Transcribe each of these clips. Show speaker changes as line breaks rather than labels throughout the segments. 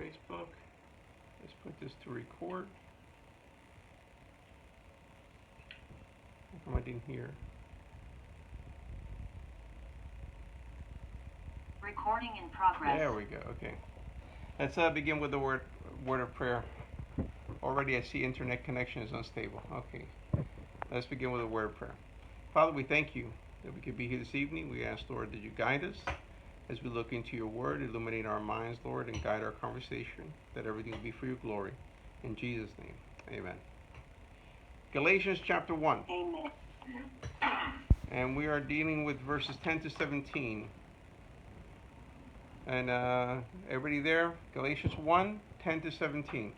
Facebook. Let's put this to record. How come I didn't hear?
Recording in progress.
There we go. Okay. Let's begin with the word of prayer. Already I see internet connection is unstable. Okay. Let's begin with a word of prayer. Father, we thank you that we could be here this evening. We ask, Lord, that you guide us as we look into your word, illuminate our minds, Lord, and guide our conversation, that everything will be for your glory. In Jesus' name, amen. Galatians chapter 1.
Amen.
And we are dealing with verses 10 to 17. And everybody there? Galatians 1, 10 to 17.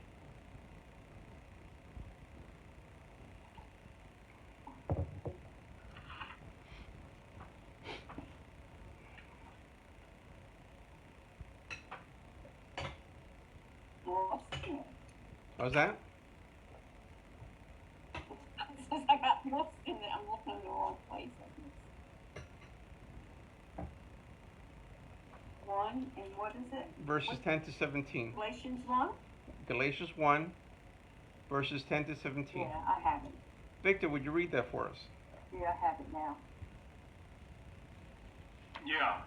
What's that?
I got lost in it. I'm looking in the wrong place. 1, and what is it?
Verses 10 to 17.
Galatians 1?
Galatians 1, verses 10 to 17.
Yeah, I have it.
Victor, would you read that for us?
Yeah, I have it now.
Yeah.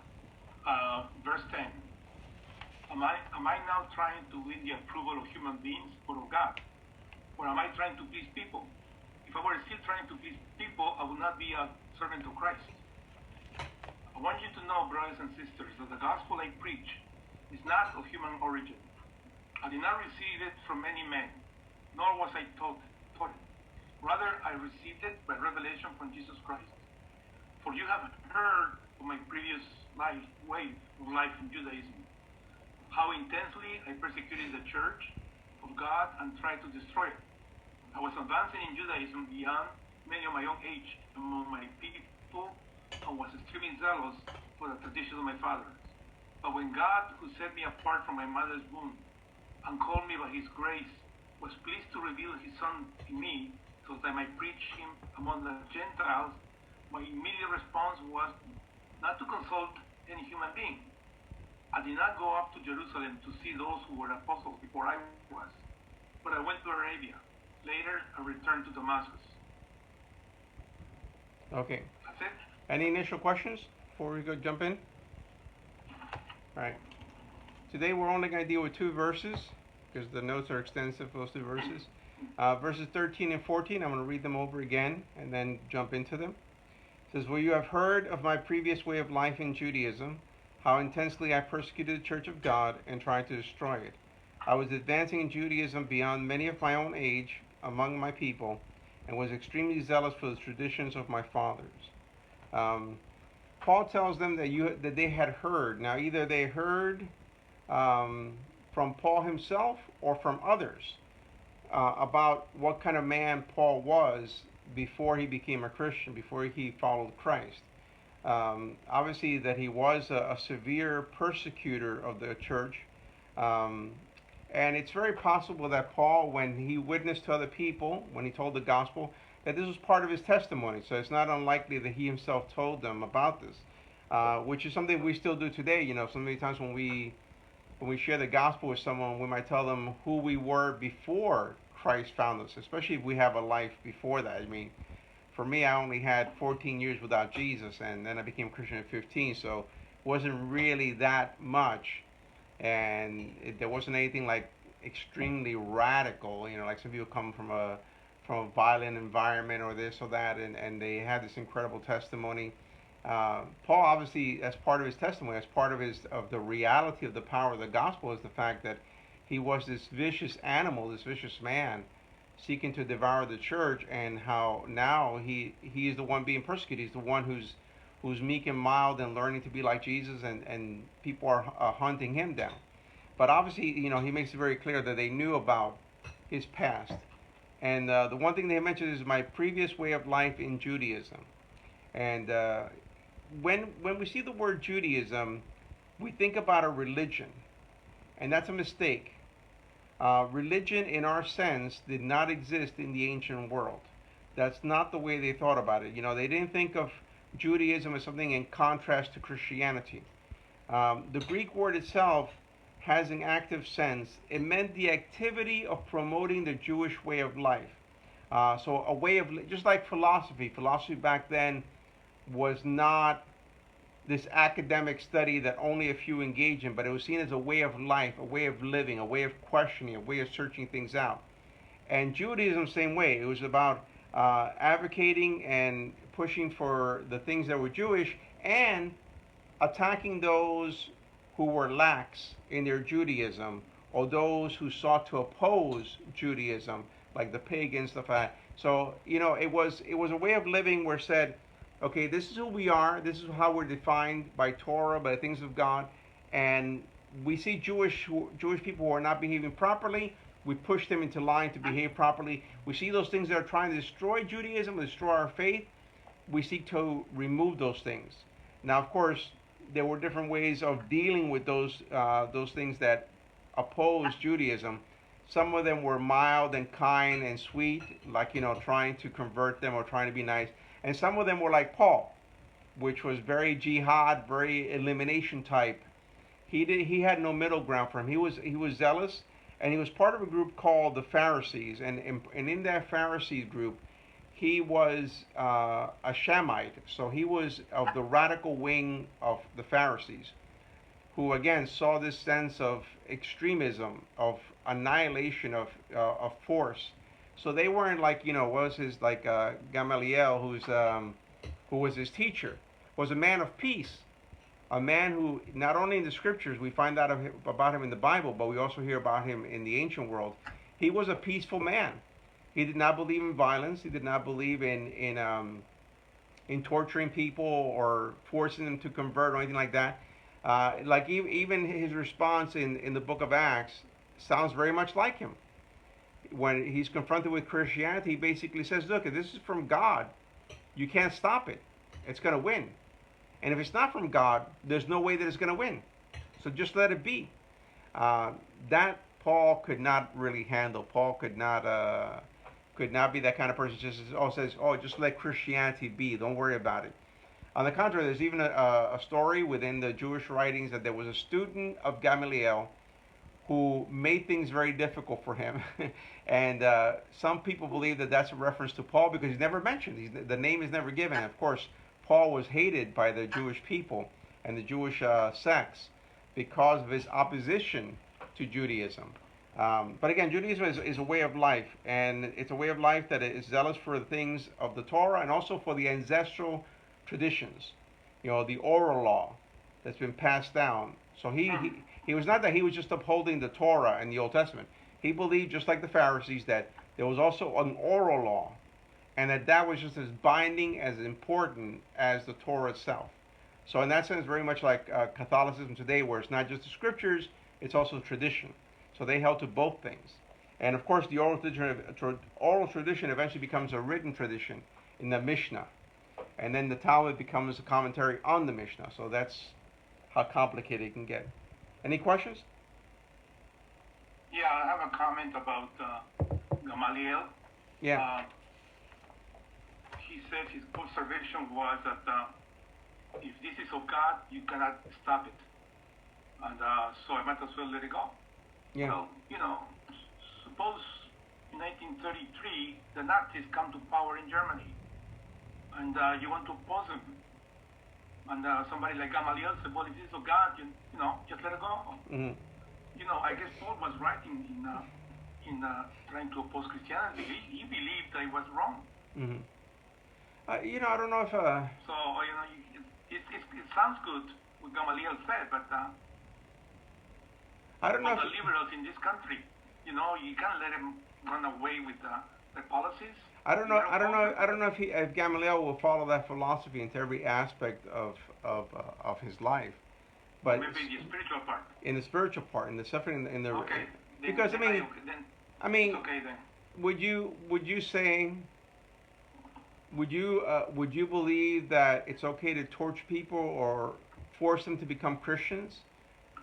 Verse 10. Am I now trying to win the approval of human beings or of God? Or am I trying to please people? If I were still trying to please people, I would not be a servant of Christ. I want you to know, brothers and sisters, that the gospel I preach is not of human origin. I did not receive it from any man, nor was I taught it. Rather, I received it by revelation from Jesus Christ. For you have heard of my previous way of life in Judaism, how intensely I persecuted the church of God and tried to destroy it. I was advancing in Judaism beyond many of my own age among my people, and was extremely zealous for the traditions of my fathers. But when God, who set me apart from my mother's womb and called me by his grace, was pleased to reveal his Son in me so that I might preach him among the Gentiles, my immediate response was not to consult any human being. I did not go up to Jerusalem to see those who were apostles before I was, but I went to Arabia. Later, I returned to Damascus.
Okay.
That's it.
Any initial questions before we go jump in? All right. Today we're only going to deal with 2 verses because the notes are extensive for those 2 verses. Verses 13 and 14, I'm going to read them over again and then jump into them. It says, "For you have heard of my previous way of life in Judaism, how intensely I persecuted the church of God and tried to destroy it. I was advancing in Judaism beyond many of my own age among my people, and was extremely zealous for the traditions of my fathers." Paul tells them that they had heard. Now, either they heard from Paul himself or from others about what kind of man Paul was before he became a Christian, before he followed Christ. Obviously, that he was a severe persecutor of the church. And it's very possible that Paul, when he witnessed to other people, when he told the gospel, that this was part of his testimony. So it's not unlikely that he himself told them about this, which is something we still do today. You know, so many times when we share the gospel with someone, we might tell them who we were before Christ found us, especially if we have a life before that. I mean, for me, I only had 14 years without Jesus, and then I became a Christian at 15, so it wasn't really that much. And there wasn't anything like extremely radical, you know, like some people come from a violent environment or this or that, and they had this incredible testimony. Paul, obviously, as part of his testimony, as part of the reality of the power of the gospel, is the fact that he was this vicious animal, this vicious man, seeking to devour the church, and how now he is the one being persecuted. He's the one who's meek and mild and learning to be like Jesus, and people are hunting him down. But obviously, you know, he makes it very clear that they knew about his past. And the one thing they mentioned is my previous way of life in Judaism. And when we see the word Judaism, we think about a religion. And that's a mistake. Religion, in our sense, did not exist in the ancient world. That's not the way they thought about it. You know, they didn't think of Judaism as something in contrast to Christianity. The Greek word itself has an active sense, it meant the activity of promoting the Jewish way of life. So a way of, just like philosophy. Philosophy back then was not this academic study that only a few engage in, but it was seen as a way of life, a way of living, a way of questioning, a way of searching things out. And Judaism, same way. It was about advocating and pushing for the things that were Jewish and attacking those who were lax in their Judaism or those who sought to oppose Judaism, like the pagans, stuff like that. So it was a way of living where it said, okay, this is who we are. This is how we're defined by Torah, by the things of God, and we see Jewish people who are not behaving properly. We push them into line to behave properly. We see those things that are trying to destroy Judaism, destroy our faith. We seek to remove those things. Now, of course, there were different ways of dealing with those things that oppose Judaism. Some of them were mild and kind and sweet, like trying to convert them or trying to be nice. And some of them were like Paul, which was very jihad, very elimination type. He had no middle ground for him. He was zealous, and he was part of a group called the Pharisees. And in that Pharisees group, he was a Shamite, so he was of the radical wing of the Pharisees, who again saw this sense of extremism, of annihilation, of force. So they weren't like was his like Gamaliel, who was his teacher, was a man of peace, a man who not only in the scriptures we find out about him in the Bible, but we also hear about him in the ancient world. He was a peaceful man. He did not believe in violence. He did not believe in torturing people or forcing them to convert or anything like that. Like even his response in the book of Acts sounds very much like him. When he's confronted with Christianity, he basically says, look, if this is from God, you can't stop it. It's going to win. And if it's not from God, there's no way that it's going to win. So just let it be. That Paul could not really handle. Paul could not be that kind of person who says, just let Christianity be. Don't worry about it. On the contrary, there's even a story within the Jewish writings that there was a student of Gamaliel who made things very difficult for him. And some people believe that that's a reference to Paul because he's never mentioned. The name is never given. Of course, Paul was hated by the Jewish people and the Jewish sects because of his opposition to Judaism. But again, Judaism is a way of life, and it's a way of life that is zealous for the things of the Torah and also for the ancestral traditions, the oral law that's been passed down. So he was not that he was just upholding the Torah and the Old Testament. He believed, just like the Pharisees, that there was also an oral law, and that was just as binding, as important as the Torah itself. So in that sense, very much like Catholicism today, where it's not just the scriptures, it's also tradition. So they held to both things. And of course, the oral tradition eventually becomes a written tradition in the Mishnah. And then the Talmud becomes a commentary on the Mishnah. So that's how complicated it can get. Any questions?
Yeah, I have a comment about Gamaliel.
Yeah.
He said his observation was that if this is of God, you cannot stop it. And so I might as well let it go.
Yeah.
Well, suppose in 1933 the Nazis come to power in Germany, and you want to oppose them, and somebody like Gamaliel said, well, if this is of God, just let it go.
Mm-hmm.
I guess Paul was right in trying to oppose Christianity. He believed that it was wrong.
Mm-hmm. I don't know if.
So it sounds good what Gamaliel said, but
I don't know
the liberals in this country, you can't let them run away with their policies.
I don't know if Gamaliel will follow that philosophy into every aspect of his life, but
maybe the spiritual part.
In the spiritual part, in the suffering, in the
okay.
Because
then,
I mean,
it's okay then.
Would you say? Would you believe that it's okay to torture people or force them to become Christians,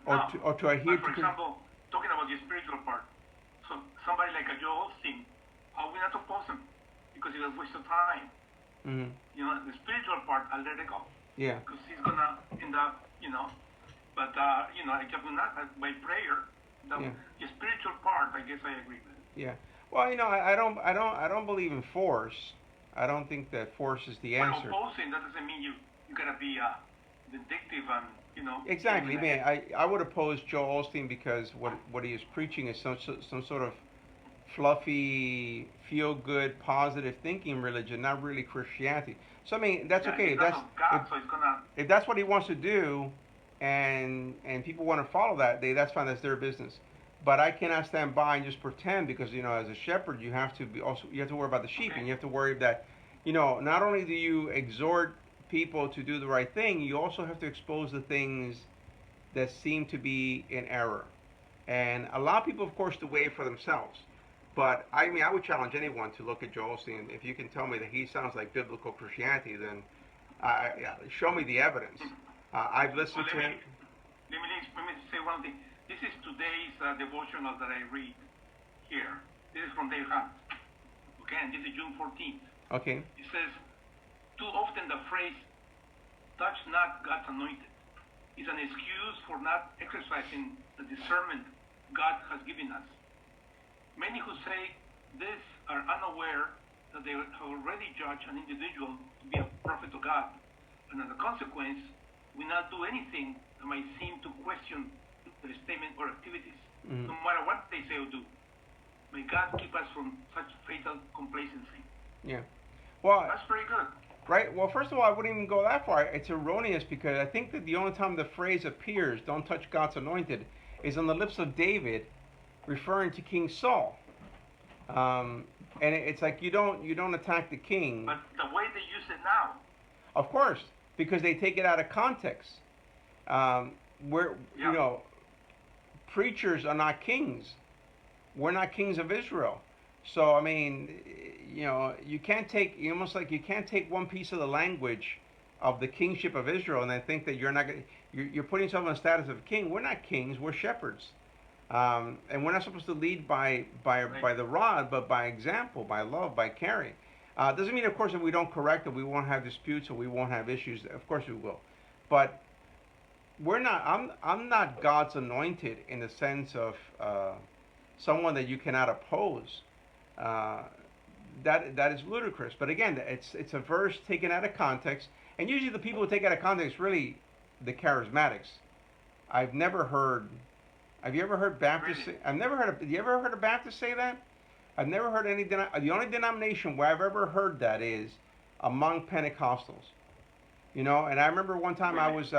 or to adhere to?
For example, talking about the spiritual part, so somebody like a Joel Osteen, how we not oppose him because it was a waste of time.
Mm-hmm.
The spiritual part, I'll let it go.
Yeah.
Because he's gonna end up, But I just not by prayer. The spiritual part, I guess I agree with.
Yeah. Well, I don't believe in force. I don't think that force is the
Well,
answer.
opposing that doesn't mean you gotta be vindictive and
Exactly. I mean, I would oppose Joel Osteen because what he is preaching is some sort of fluffy, feel good, positive thinking religion, not really Christianity. So I mean, that's okay.
It's not of God, so it's gonna.
If that's what he wants to do, and people want to follow that, that's fine. That's their business. But I cannot stand by and just pretend because as a shepherd you have to you have to worry about the sheep,
Okay.
and you have to worry that not only do you exhort people to do the right thing, you also have to expose the things that seem to be in error, and allow people, of course, to weigh for themselves. But I mean, I would challenge anyone to look at Joel Osteen. If you can tell me that he sounds like biblical Christianity, then show me the evidence. I've listened to him.
Let me say one thing. This is today's devotional that I read here. This is from Dave Hunt. Okay, and this is June 14th.
Okay.
It says, too often the phrase, touch not God's anointed, is an excuse for not exercising the discernment God has given us. Many who say this are unaware that they have already judged an individual to be a prophet of God, and as a consequence, will not do anything that might seem to question their statement or activities, no matter what they say or do. May God keep us from such fatal complacency.
Yeah. Well,
that's very good.
Right. Well, first of all, I wouldn't even go that far. It's erroneous because I think that the only time the phrase appears, "Don't touch God's anointed," is on the lips of David, referring to King Saul. And it's like you don't attack the king.
But the way they use it now.
Of course, because they take it out of context. Preachers are not kings. We're not kings of Israel. So I mean, you can't take one piece of the language of the kingship of Israel and then think that you're putting yourself in the status of a king. We're not kings. We're shepherds, and we're not supposed to lead by the rod, but by example, by love, by caring. Doesn't mean, of course, that we don't correct, that we won't have disputes or we won't have issues. Of course we will, but we're not. I'm not God's anointed in the sense of someone that you cannot oppose. That is ludicrous. But again, it's a verse taken out of context, and usually the people who take it out of context really the charismatics. I've never heard. Have you ever heard Baptists?
Really?
I've never heard of. Have you ever heard a Baptist say that? I've never heard any. The only denomination where I've ever heard that is among Pentecostals. And I remember one time I was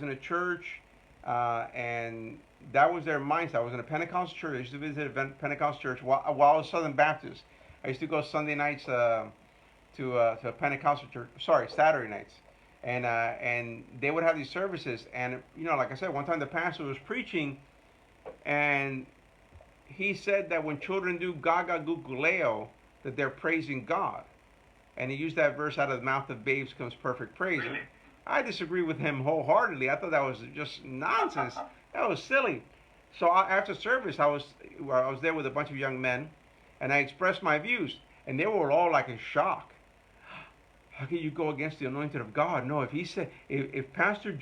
in a church, and that was their mindset. I was in a Pentecostal church. I used to visit a Pentecostal church while I was Southern Baptist. I used to go Sunday nights to a Pentecostal church. Sorry, Saturday nights, and they would have these services. And like I said, one time the pastor was preaching, and he said that when children do Gaga Gukuleo, that they're praising God. And he used that verse, out of the mouth of babes comes perfect praise.
Really?
I disagree with him wholeheartedly. I thought that was just nonsense. That was silly. So after service, I was there with a bunch of young men, and I expressed my views, and they were all like in shock. How can you go against the anointed of God? No, if Pastor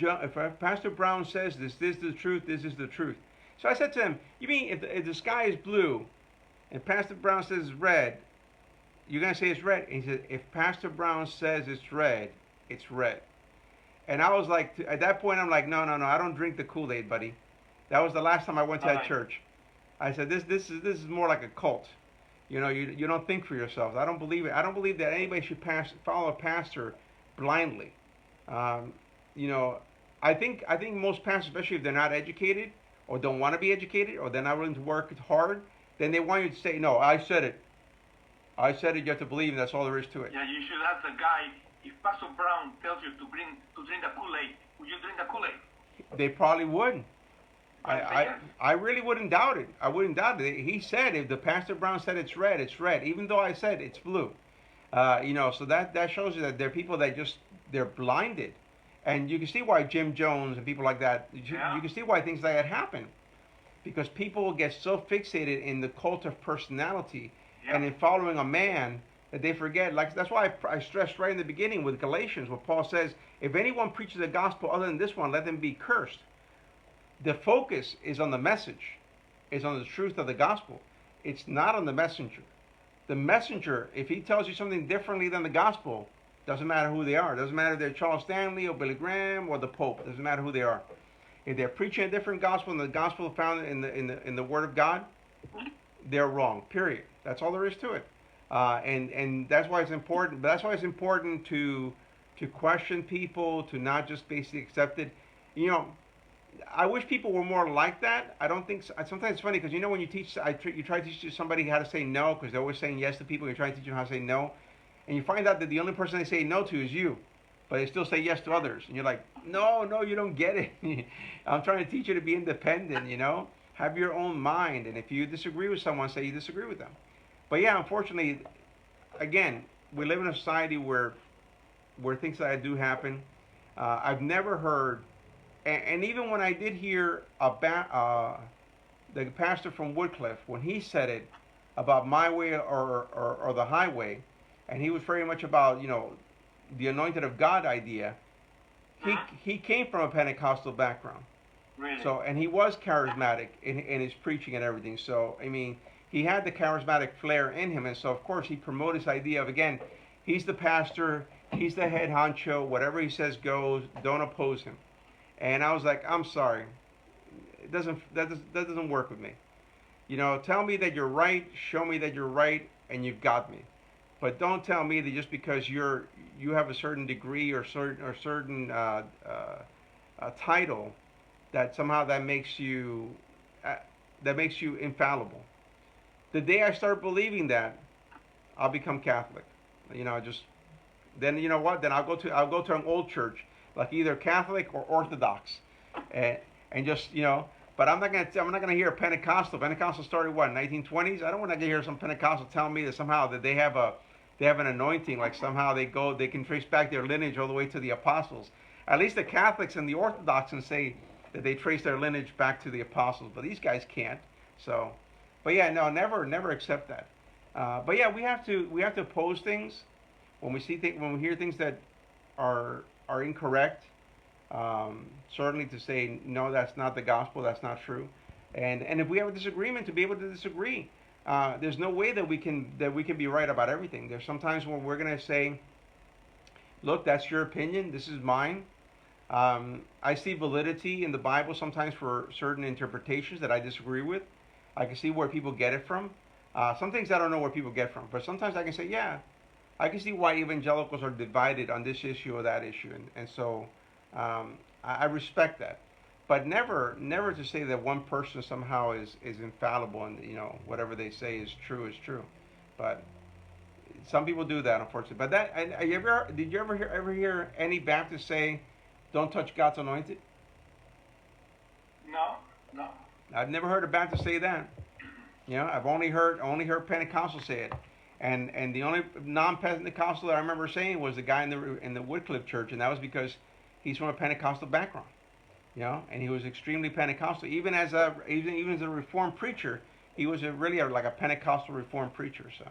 Brown says this is the truth, this is the truth. So I said to him, you mean if the sky is blue, and Pastor Brown says it's red, you're going to say it's red? And he said, if Pastor Brown says it's red, it's red. And I was like, at that point, I'm like, no, I don't drink the Kool-Aid, buddy. That was the last time I went to that church. I said, this is more like a cult. You don't think for yourselves. I don't believe it. I don't believe that anybody should follow a pastor blindly. I think most pastors, especially if they're not educated or don't want to be educated or they're not willing to work hard, then they want you to say, no, I said it. I said it, you have to believe, and that's all there is to it.
Yeah, you should ask the guy, if Pastor Brown tells you to drink the Kool-Aid, would you drink the Kool-Aid?
They probably would. I really wouldn't doubt it. I wouldn't doubt it. He said, if the Pastor Brown said it's red, it's red, even though I said it's blue. So that shows you that there are people that they're blinded. And you can see why Jim Jones and people like that, you can see why things like that happen. Because people get so fixated in the cult of personality and in following a man that they forget. That's why I stressed right in the beginning with Galatians, where Paul says, if anyone preaches the gospel other than this one, let them be cursed. The focus is on the message, is on the truth of the gospel. It's not on the messenger. The messenger, if he tells you something differently than the gospel, doesn't matter who they are. Doesn't matter if they're Charles Stanley or Billy Graham or the Pope. Doesn't matter who they are. If they're preaching a different gospel than the gospel found in the Word of God, they're wrong. Period. That's all there is to it. And that's why it's important. But that's why it's important to question people, to not just basically accept it. You know, I wish people were more like that. I don't think. Sometimes it's funny because you know when you teach, you try to teach somebody how to say no because they're always saying yes to people. You're trying to teach them how to say no, and you find out that the only person they say no to is you, but they still say yes to others. And you're like, no, you don't get it. I'm trying to teach you to be independent. You know, have your own mind, and if you disagree with someone, say you disagree with them. But yeah, unfortunately, again, we live in a society where things like that do happen. I've never heard. And even when I did hear about the pastor from Woodcliff, when he said it about my way or the highway, and he was very much about, you know, the anointed of God idea, he came from a Pentecostal background.
Really?
So, and he was charismatic in his preaching and everything. So, I mean, he had the charismatic flair in him. And so, of course, he promoted this idea of, again, he's the pastor, he's the head honcho, whatever he says goes, don't oppose him. And I was like, I'm sorry, that doesn't work with me. You know, tell me that you're right, show me that you're right, and you've got me. But don't tell me that just because you have a certain degree or certain title, that somehow that makes you infallible. The day I start believing that, I'll become Catholic. You know, just then you know what? Then I'll go to an old church, like either Catholic or Orthodox, and just, you know. But I'm not gonna hear a Pentecostal. Pentecostal started what, 1920s? I don't want to hear some Pentecostal tell me that somehow that they have an anointing, like somehow they can trace back their lineage all the way to the apostles. At least the Catholics and the Orthodox can say that they trace their lineage back to the apostles, but these guys can't. So, but yeah, no, never accept that. But yeah, we have to oppose things when we hear things that are incorrect. Certainly to say no, that's not the gospel, that's not true, and if we have a disagreement, to be able to disagree. There's no way that we can be right about everything. There's sometimes when we're going to say, look, that's your opinion, this is mine. I see validity in the Bible sometimes for certain interpretations that I disagree with. I can see where people get it from. Some things I don't know where people get from, but sometimes I can say, yeah, I can see why evangelicals are divided on this issue or that issue, and so I respect that. But never to say that one person somehow is infallible and, you know, whatever they say is true is true. But some people do that, unfortunately. But that, did you ever hear any Baptist say, "Don't touch God's anointed"?
No.
I've never heard a Baptist say that. You know, I've only heard Pentecostal say it. And the only non-Pentecostal that I remember saying was the guy in the Woodcliff church, and that was because he's from a Pentecostal background, you know, and he was extremely Pentecostal. Even as a Reformed preacher, he was really like a Pentecostal Reformed preacher. So,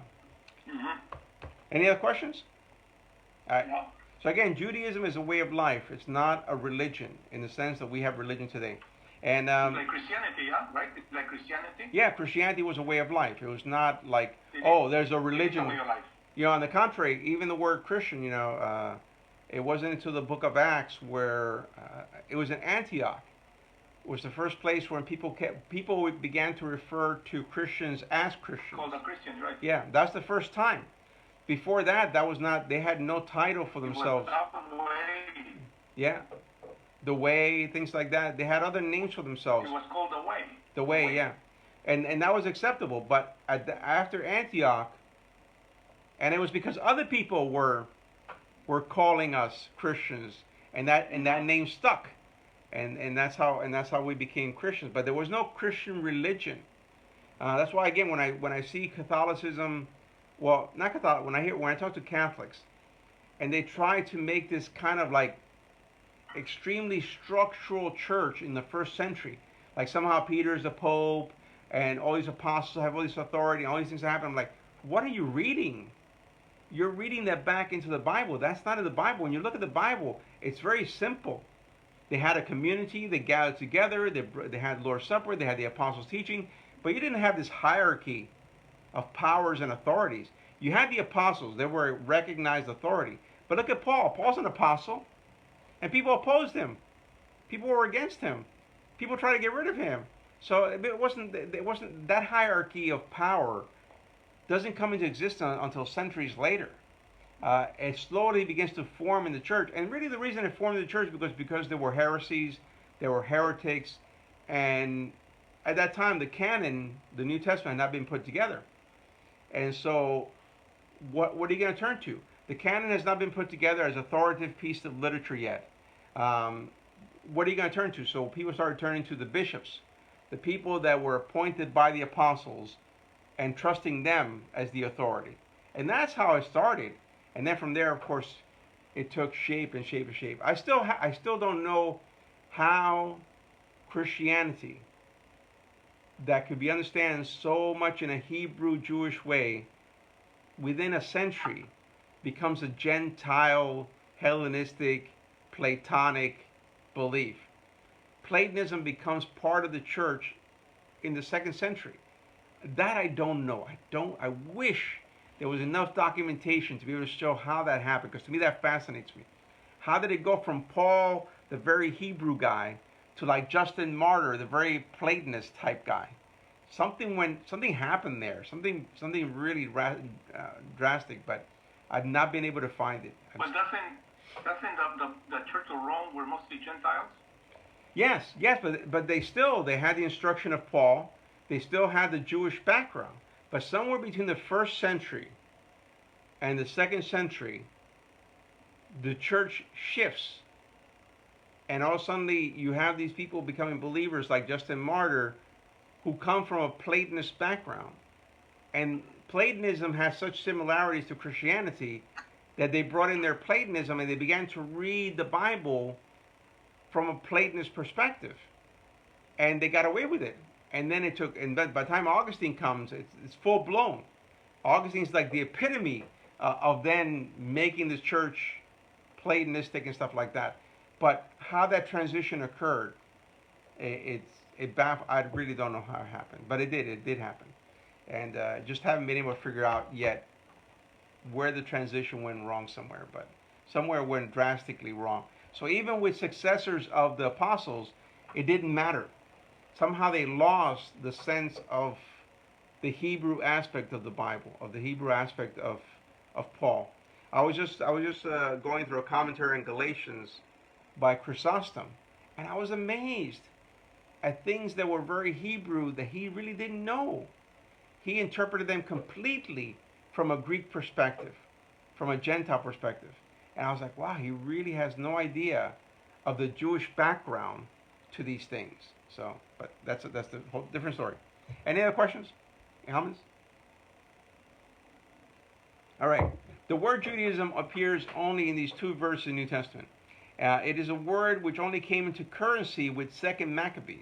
any other questions? All right.
No.
So again, Judaism is a way of life. It's not a religion in the sense that we have religion today. And
It's like Christianity, yeah, right? It's like Christianity.
yeah, Christianity was a way of life. It was not like, oh, there's a religion.
It's a way of life.
You know, on the contrary, even the word Christian, you know, it wasn't until the book of Acts where it was in Antioch. It was the first place when people began to refer to Christians as Christians.
Called a Christian, right?
Yeah, that's the first time. Before that was not. They had no title for themselves.
It was way.
Yeah, the Way, things like that. They had other names for themselves.
It was called the Way.
The Way, yeah, and that was acceptable. But after Antioch, and it was because other people were calling us Christians, and that name stuck, and that's how we became Christians. But there was no Christian religion. That's why, again, when I see Catholicism, well, not Catholic, when I talk to Catholics, and they try to make this kind of like extremely structural church in the first century, like somehow Peter's the Pope, and all these apostles have all this authority, and all these things that happen. I'm like, what are you reading? You're reading that back into the Bible. That's not in the Bible. When you look at the Bible, it's very simple. They had a community. They gathered together. They had Lord's Supper. They had the apostles' teaching. But you didn't have this hierarchy of powers and authorities. You had the apostles. They were recognized authority. But look at Paul. Paul's an apostle, and people opposed him. People were against him. People tried to get rid of him. So it wasn't that hierarchy of power doesn't come into existence until centuries later. It slowly begins to form in the church, and really the reason it formed in the church because there were heresies, there were heretics, and at that time the canon, the New Testament, had not been put together. And so, what are you going to turn to? The canon has not been put together as authoritative piece of literature yet. What are you going to turn to? So people started turning to the bishops, the people that were appointed by the apostles, and trusting them as the authority. And that's how it started. And then from there, of course, it took shape and shape and shape. I still don't know how Christianity, that could be understood so much in a Hebrew Jewish way, within a century, becomes a Gentile, Hellenistic, Platonic belief. Platonism becomes part of the church in the 2nd century. That I don't know. I wish there was enough documentation to be able to show how that happened, because to me that fascinates me. How did it go from Paul, the very Hebrew guy, to like Justin Martyr, the very Platonist type guy? Something happened there. Something really drastic, but I've not been able to find it.
But doesn't the Church of Rome were mostly Gentiles?
Yes, but they had the instruction of Paul. They still had the Jewish background. But somewhere between the 1st century and the 2nd century, the church shifts. And all of a sudden you have these people becoming believers like Justin Martyr, who come from a Platonist background. And Platonism has such similarities to Christianity that they brought in their Platonism and they began to read the Bible from a Platonist perspective. And they got away with it. And then by the time Augustine comes, it's full blown. Augustine's like the epitome of then making the church Platonistic and stuff like that. But how that transition occurred, I really don't know how it happened. But it did happen. And just haven't been able to figure out yet where the transition went wrong somewhere. But somewhere it went drastically wrong. So even with successors of the apostles, it didn't matter. Somehow they lost the sense of the Hebrew aspect of the Bible, of the Hebrew aspect of Paul. I was just going through a commentary in Galatians by Chrysostom, and I was amazed at things that were very Hebrew that he really didn't know. He interpreted them completely from a Greek perspective, from a Gentile perspective. And I was like, wow, he really has no idea of the Jewish background to these things. So, but that's the whole different story. Any other questions? Comments? All right. The word Judaism appears only in these 2 verses in the New Testament. It is a word which only came into currency with 2nd Maccabees,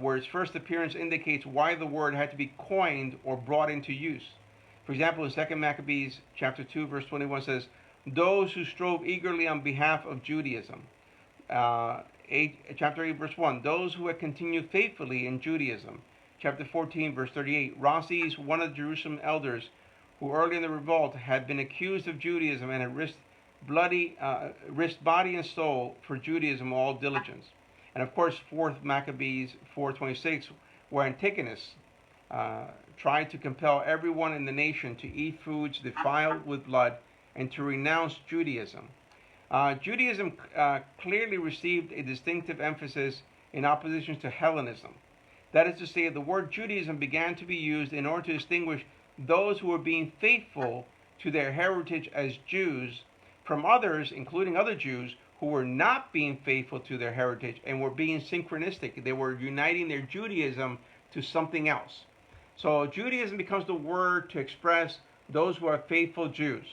where its first appearance indicates why the word had to be coined or brought into use. For example, in 2nd Maccabees chapter 2, verse 21 says, "Those who strove eagerly on behalf of Judaism." Chapter 8, verse 1, "Those who had continued faithfully in Judaism." Chapter 14, verse 38, "Rosses, one of the Jerusalem elders, who early in the revolt had been accused of Judaism and had risked body and soul for Judaism with all diligence." And of course, 4th Maccabees 4:26, where Antigonus tried to compel everyone in the nation to eat foods defiled with blood and to renounce Judaism. Judaism clearly received a distinctive emphasis in opposition to Hellenism. That is to say, the word Judaism began to be used in order to distinguish those who were being faithful to their heritage as Jews from others, including other Jews, who were not being faithful to their heritage and were being synchronistic. They were uniting their Judaism to something else. So Judaism becomes the word to express those who are faithful Jews,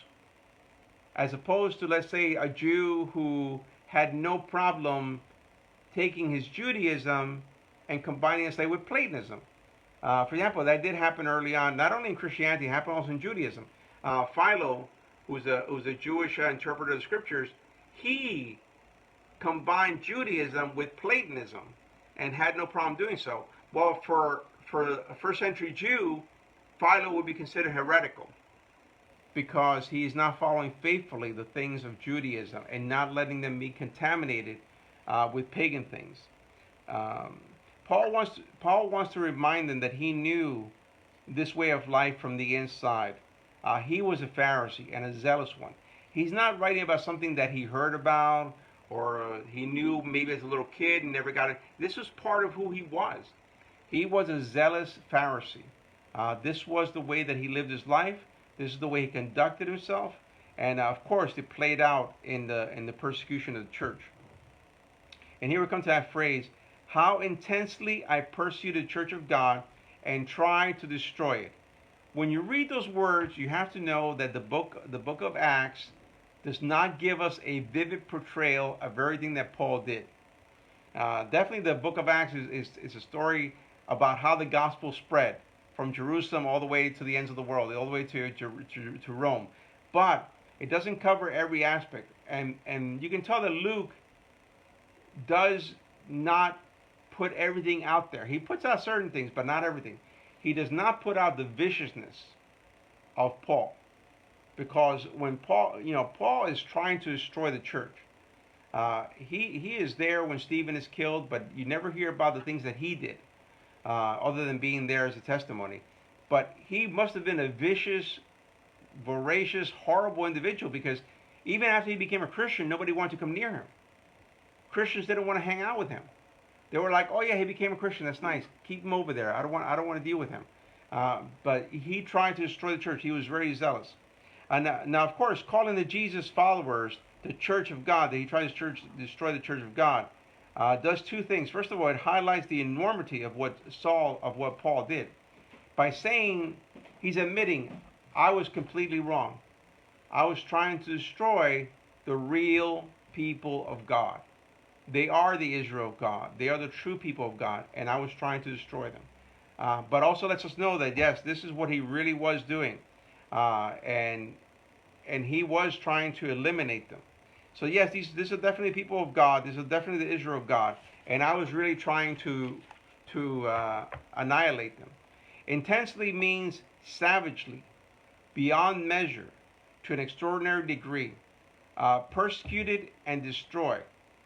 as opposed to, let's say, a Jew who had no problem taking his Judaism and combining it, say, with Platonism. For example, that did happen early on, not only in Christianity, it happened also in Judaism. Philo, who's a Jewish interpreter of the scriptures, he combined Judaism with Platonism and had no problem doing so. Well, for a first century Jew, Philo would be considered heretical because he is not following faithfully the things of Judaism and not letting them be contaminated with pagan things. Um, Paul wants to remind them that he knew this way of life from the inside. He was a Pharisee and a zealous one. He's not writing about something that he heard about or he knew maybe as a little kid and never got it. This was part of who he was. He was a zealous Pharisee. This was the way that he lived his life. This is the way he conducted himself. And of course, it played out in the persecution of the church. And here we come to that phrase, how intensely I persecuted the church of God and tried to destroy it. When you read those words, you have to know that the book of Acts does not give us a vivid portrayal of everything that Paul did. Definitely the book of Acts is a story about how the gospel spread from Jerusalem all the way to the ends of the world, all the way to Rome. But it doesn't cover every aspect. And you can tell that Luke does not put everything out there. He puts out certain things, but not everything. He does not put out the viciousness of Paul. Because when Paul is trying to destroy the church. He is there when Stephen is killed, but you never hear about the things that he did, other than being there as a testimony. But he must have been a vicious, voracious, horrible individual because even after he became a Christian, nobody wanted to come near him. Christians didn't want to hang out with him. They were like, "Oh yeah, he became a Christian. That's nice. Keep him over there. I don't want to deal with him." But he tried to destroy the church. He was very zealous. Now, of course, calling the Jesus followers the Church of God, that he tries to destroy the Church of God, does two things. First of all, it highlights the enormity of what Paul did. By saying, he's admitting, I was completely wrong. I was trying to destroy the real people of God. They are the Israel of God. They are the true people of God, and I was trying to destroy them. But also lets us know that, yes, this is what he really was doing. And he was trying to eliminate them. So yes, these are definitely people of God. These are definitely the Israel of God. And I was really trying to annihilate them. Intensely means savagely, beyond measure, to an extraordinary degree. Persecuted and destroy.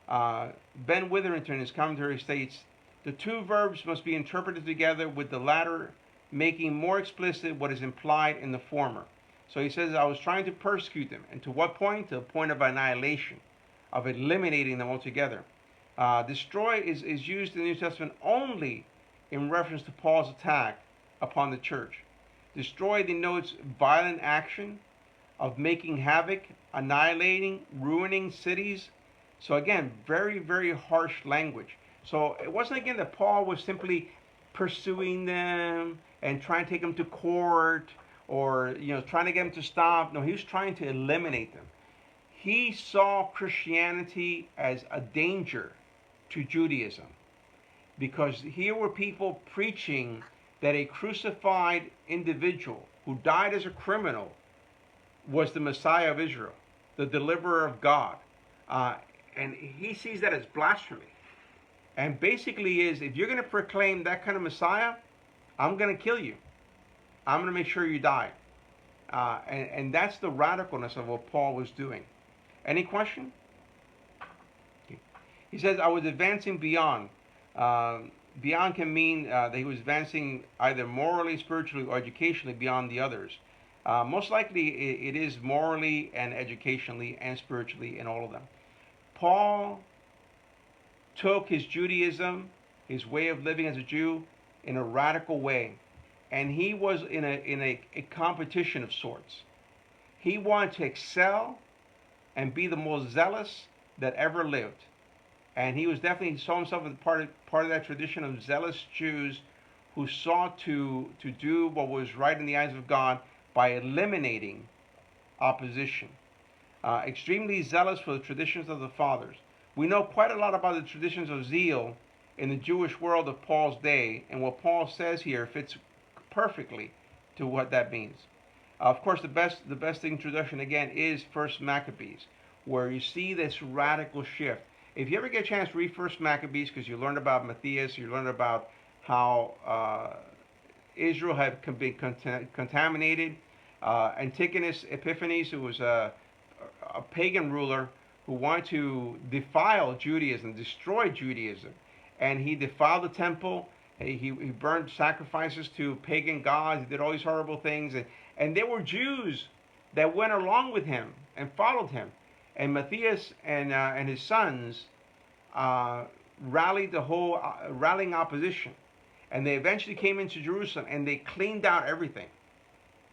Ben Witherington in his commentary states, the two verbs must be interpreted together with the latter making more explicit what is implied in the former. So he says, I was trying to persecute them. And to what point? To the point of annihilation, of eliminating them altogether. Destroy is used in the New Testament only in reference to Paul's attack upon the church. Destroy denotes violent action of making havoc, annihilating, ruining cities. So again, very, very harsh language. So it wasn't again that Paul was simply pursuing them and trying to take them to court or trying to get them to stop. No, he was trying to eliminate them. He saw Christianity as a danger to Judaism because here were people preaching that a crucified individual who died as a criminal was the Messiah of Israel, the deliverer of God. And he sees that as blasphemy. And basically is, if you're going to proclaim that kind of Messiah, I'm going to kill you. I'm going to make sure you die. And that's the radicalness of what Paul was doing. Any question? Okay. He says, I was advancing beyond. Beyond can mean that he was advancing either morally, spiritually, or educationally beyond the others. Most likely it is morally and educationally and spiritually in all of them. Paul took his Judaism, his way of living as a Jew, in a radical way. And he was in a competition of sorts. He wanted to excel and be the most zealous that ever lived. And he saw himself as part of that tradition of zealous Jews who sought to do what was right in the eyes of God by eliminating opposition. Extremely zealous for the traditions of the fathers. We know quite a lot about the traditions of zeal in the Jewish world of Paul's day, and what Paul says here fits perfectly to what that means. Of course, the best introduction again is First Maccabees, where you see this radical shift. If you ever get a chance, read First Maccabees, because you learn about Matthias, you learn about how Israel had been contaminated. Antigonus Epiphanes, who was a pagan ruler who wanted to defile Judaism, destroy Judaism, and he defiled the temple. He burned sacrifices to pagan gods. He did all these horrible things, and there were Jews that went along with him and followed him. And Matthias and his sons rallied the whole rallying opposition, and they eventually came into Jerusalem and they cleaned out everything.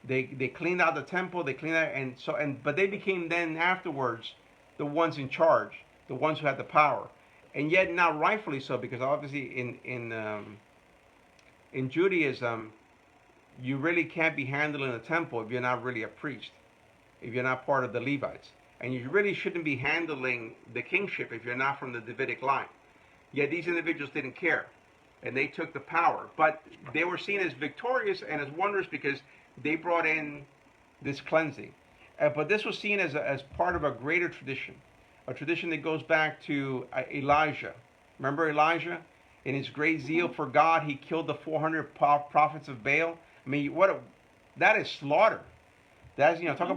They cleaned out the temple. They cleaned out but they became then afterwards the ones in charge, the ones who had the power, and yet not rightfully so, because obviously in Judaism you really can't be handling the temple if you're not really a priest, if you're not part of the Levites, and you really shouldn't be handling the kingship if you're not from the Davidic line. Yet these individuals didn't care, and they took the power, but they were seen as victorious and as wondrous because they brought in this cleansing. But this was seen as part of a greater tradition, a tradition that goes back to Elijah. Remember Elijah? In his great zeal for God, he killed the 400 prophets of Baal. I mean, that is slaughter. That's, talk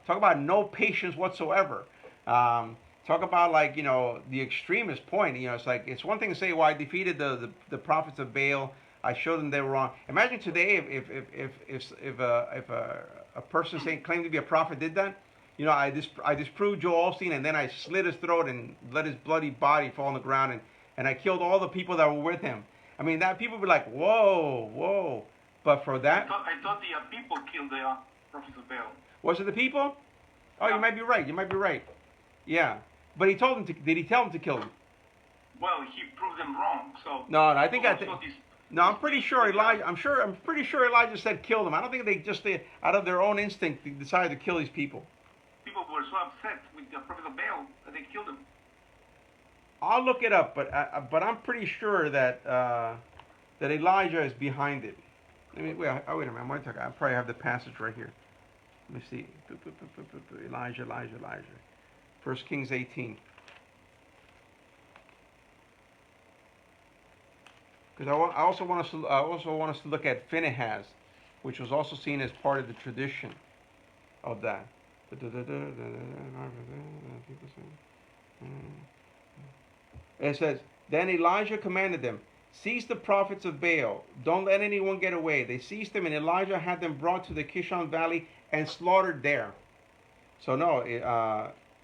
about no patience whatsoever. Talk about, like, the extremist point. It's one thing to say, well, I defeated the prophets of Baal. I showed them they were wrong. Imagine today if a person claimed to be a prophet did that. I disproved Joel Osteen, and then I slit his throat and let his bloody body fall on the ground, and I killed all the people that were with him. I mean, that people would be like, whoa, whoa. But for that,
I thought the people killed the prophets of Baal.
Was it the people? Oh,
Yeah.
You might be right. You might be right. Yeah, but he told them to. Did he tell them to kill them?
Well, he proved them wrong. So
No, I think No, I'm pretty sure Elijah. I'm pretty sure Elijah said kill them. I don't think they just out of their own instinct decided to kill these people.
People were so upset with the prophet of Baal that they killed him.
I'll look it up, but I'm pretty sure that that Elijah is behind it. Wait a minute. I probably have the passage right here. Let me see. Elijah. 1 Kings 18. Because I also want us to look at Phinehas, which was also seen as part of the tradition of that. It says, then Elijah commanded them, seize the prophets of Baal. Don't let anyone get away. They seized them, and Elijah had them brought to the Kishon Valley and slaughtered there. So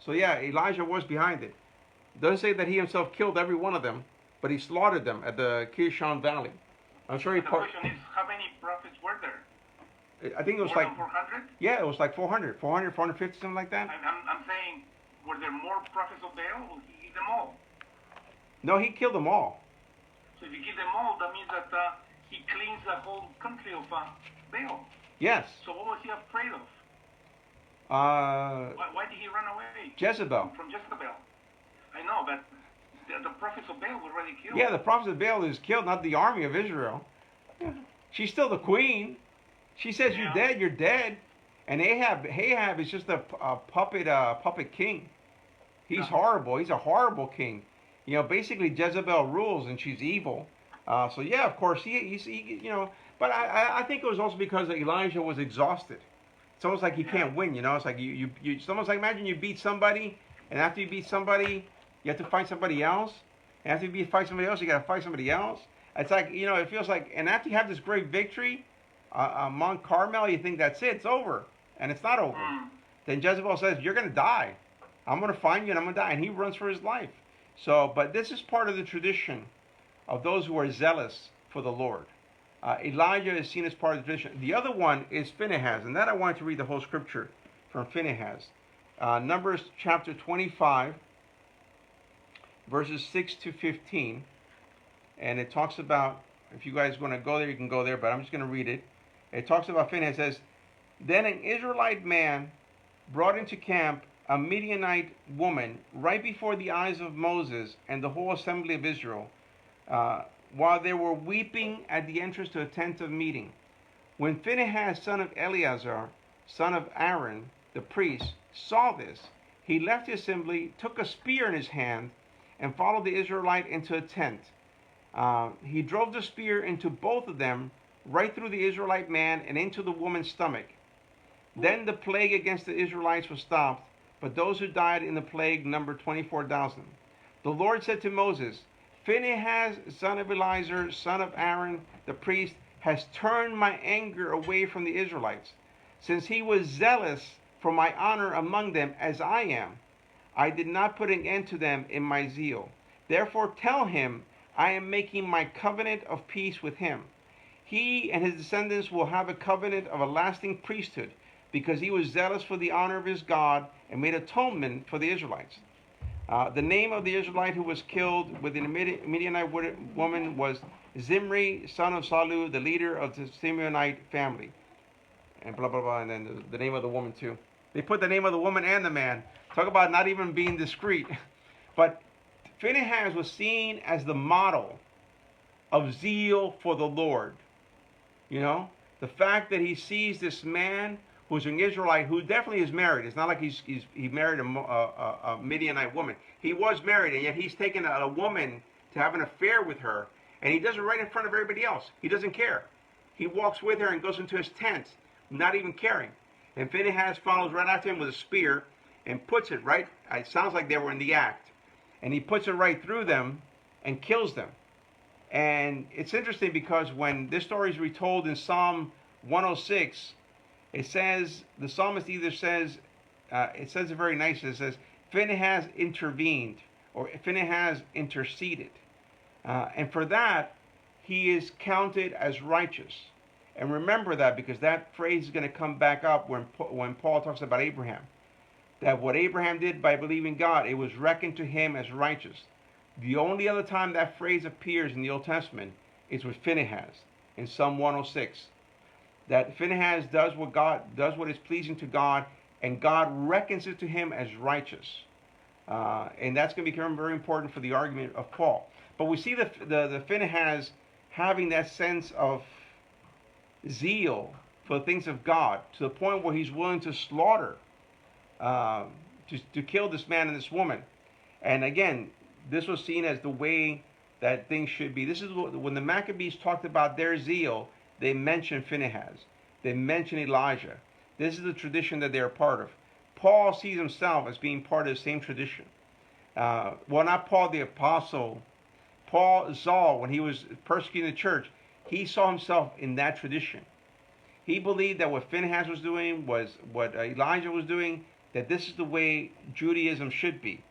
Elijah was behind it. It doesn't say that he himself killed every one of them, but he slaughtered them at the Kishon Valley. I'm sure
The question is, how many prophets were there?
I think it was
More
like
than 400?
Yeah, it was like 400, 450, something like that.
I'm saying, were there more prophets of Baal, or he killed them all?
No, he killed them all.
So if he killed them all, that means that he cleansed the whole country of Baal.
Yes.
So what was he afraid of? Why did he run away?
Jezebel.
From Jezebel. I know, but the prophets of Baal were already killed.
Yeah, the prophets of Baal is killed, not the army of Israel. She's still the queen. She says, "You're dead. You're dead." And Ahab is just a puppet king. He's horrible. He's a horrible king. Basically Jezebel rules, and she's evil. So yeah, of course he. But I think it was also because Elijah was exhausted. It's almost like he can't win. It's like it's almost like, imagine you beat somebody, and after you beat somebody, you have to fight somebody else. And after you fight somebody else, you got to fight somebody else. It's like, it feels like, and after you have this great victory, Mount Carmel, you think that's it, it's over. And it's not over. Then Jezebel says, you're going to die. I'm going to find you and I'm going to die. And he runs for his life. So, but this is part of the tradition of those who are zealous for the Lord. Elijah is seen as part of the tradition. The other one is Phinehas. And that I wanted to read the whole scripture from Phinehas. Numbers chapter 25, verses 6 to 15. And it talks about, if you guys want to go there, you can go there, but I'm just going to read it. It talks about Phinehas. It says, then an Israelite man brought into camp a Midianite woman right before the eyes of Moses and the whole assembly of Israel, while they were weeping at the entrance to a tent of meeting. When Phinehas, son of Eleazar, son of Aaron, the priest, saw this, he left the assembly, took a spear in his hand, and followed the Israelite into a tent. He drove the spear into both of them, right through the Israelite man and into the woman's stomach. Then the plague against the Israelites was stopped, but those who died in the plague numbered 24,000. The Lord said to Moses, Phinehas, son of Eleazar, son of Aaron, the priest, has turned my anger away from the Israelites, since he was zealous for my honor among them as I am. I did not put an end to them in my zeal. Therefore tell him, I am making my covenant of peace with him. He and his descendants will have a covenant of a lasting priesthood, because he was zealous for the honor of his God and made atonement for the Israelites. The name of the Israelite who was killed with the Midianite woman was Zimri, son of Salu, the leader of the Simeonite family. And blah, blah, blah, and then the name of the woman too. They put the name of the woman and the man. Talk about not even being discreet. But Phinehas was seen as the model of zeal for the Lord. You know, the fact that he sees this man who's an Israelite, who definitely is married. It's not like he married a Midianite woman. He was married, and yet he's taken a woman to have an affair with her, and he does it right in front of everybody else. He doesn't care. He walks with her and goes into his tent, not even caring. And Phinehas follows right after him with a spear and puts it right. It sounds like they were in the act. And he puts it right through them and kills them. And it's interesting because when this story is retold in Psalm 106, it says, the psalmist either says, it says it very nicely, it says, Phinehas intervened, or Phinehas interceded. And for that, he is counted as righteous. And remember that, because that phrase is going to come back up when Paul talks about Abraham. That what Abraham did by believing God, it was reckoned to him as righteous. The only other time that phrase appears in the Old Testament is with Phinehas in Psalm 106. That Phinehas does what is pleasing to God, and God reckons it to him as righteous. And that's going to become very important for the argument of Paul. But we see the Phinehas having that sense of zeal for the things of God, to the point where he's willing to slaughter, to kill this man and this woman. And again, this was seen as the way that things should be. This is when the Maccabees talked about their zeal. They mention Phinehas. They mention Elijah. This is the tradition that they're part of. Paul sees himself as being part of the same tradition. Well, not Paul the apostle. Paul Saul, when he was persecuting the church, he saw himself in that tradition. He believed that what Phinehas was doing was what Elijah was doing, that this is the way Judaism should be.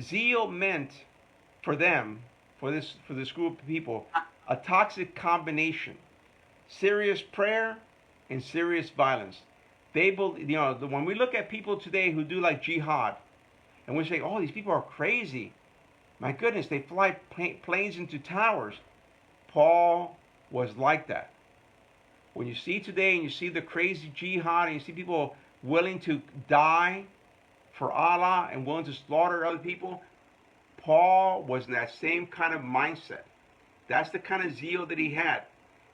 Zeal meant for them, for this group of people, a toxic combination. Serious prayer and serious violence. They believe, when we look at people today who do like jihad, and we say, oh, these people are crazy. My goodness, they fly planes into towers. Paul was like that. When you see today and you see the crazy jihad and you see people willing to die for Allah and willing to slaughter other people, Paul was in that same kind of mindset. That's the kind of zeal that he had.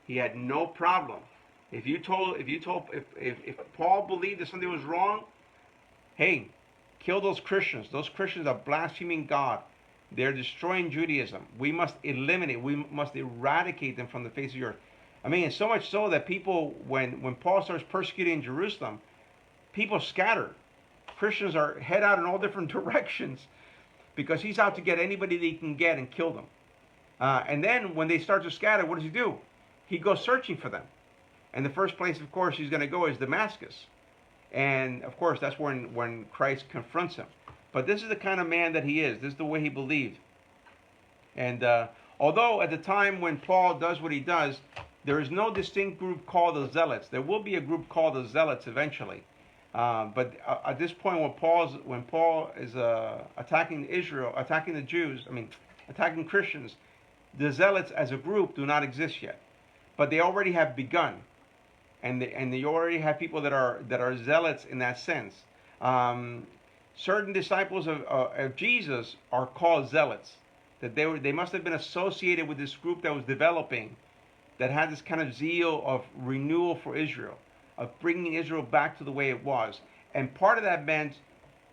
He had no problem. If Paul believed that something was wrong, hey, kill those Christians. Those Christians are blaspheming God. They're destroying Judaism. We must eliminate, we must eradicate them from the face of the earth. I mean, so much so that people, when Paul starts persecuting Jerusalem, people scatter. Christians are head out in all different directions because he's out to get anybody that he can get and kill them. And then when they start to scatter, what does he do? He goes searching for them. And the first place, of course, he's going to go is Damascus. And, of course, that's when Christ confronts him. But this is the kind of man that he is. This is the way he believed. And although at the time when Paul does what he does, there is no distinct group called the Zealots. There will be a group called the Zealots eventually. But at this point, when Paul is attacking Israel, attacking the Jews, attacking Christians, the Zealots as a group do not exist yet. But they already have begun. And they already have people that are zealots in that sense. Certain disciples of Jesus are called zealots. That they must have been associated with this group that was developing, that had this kind of zeal of renewal for Israel, of bringing Israel back to the way it was. And part of that meant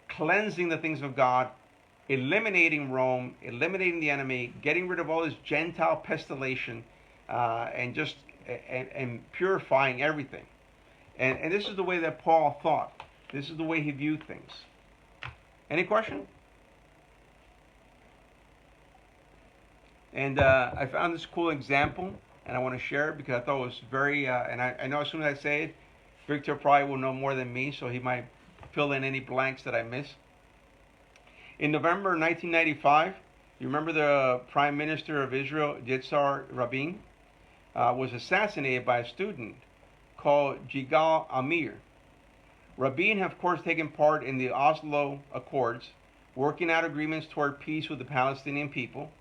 cleansing the things of God eliminating Rome, eliminating the enemy, getting rid of all this Gentile pestilation, and just and purifying everything. And this is the way that Paul thought. This is the way he viewed things. Any question? And I found this cool example, and I want to share it because I thought it was very, and I know as soon as I say it, Victor probably will know more than me, so he might fill in any blanks that I miss. In November 1995, you remember the Prime Minister of Israel, Rabin, was assassinated by a student called Yigal Amir. Rabin had, of course, taken part in the Oslo Accords, working out agreements toward peace with the Palestinian people,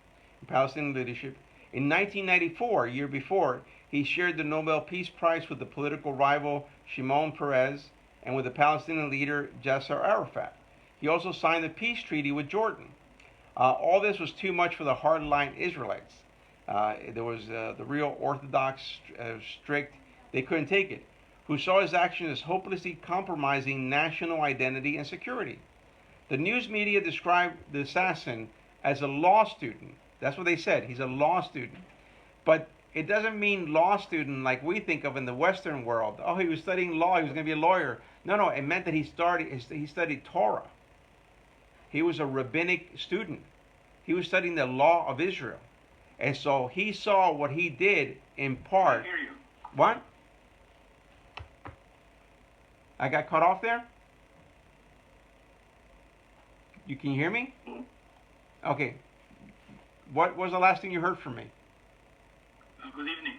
Palestinian leadership. In 1994, a year before, he shared the Nobel Peace Prize with the political rival Shimon Peres and with the Palestinian leader Yasser Arafat. He also signed the peace treaty with Jordan. All this was too much for the hardline Israelites. There was the real Orthodox, strict, they couldn't take it, who saw his action as hopelessly compromising national identity and security. The news media described the assassin as a law student. That's what they said. He's a law student. But it doesn't mean law student like we think of in the Western world. Oh, he was studying law. He was going to be a lawyer. No. It meant that he studied Torah. He was a rabbinic student. He was studying the law of Israel. And so he saw what he did in part.
I hear you.
What? I got cut off there? Can you hear me? Okay. What was the last thing you heard from me?
Good evening.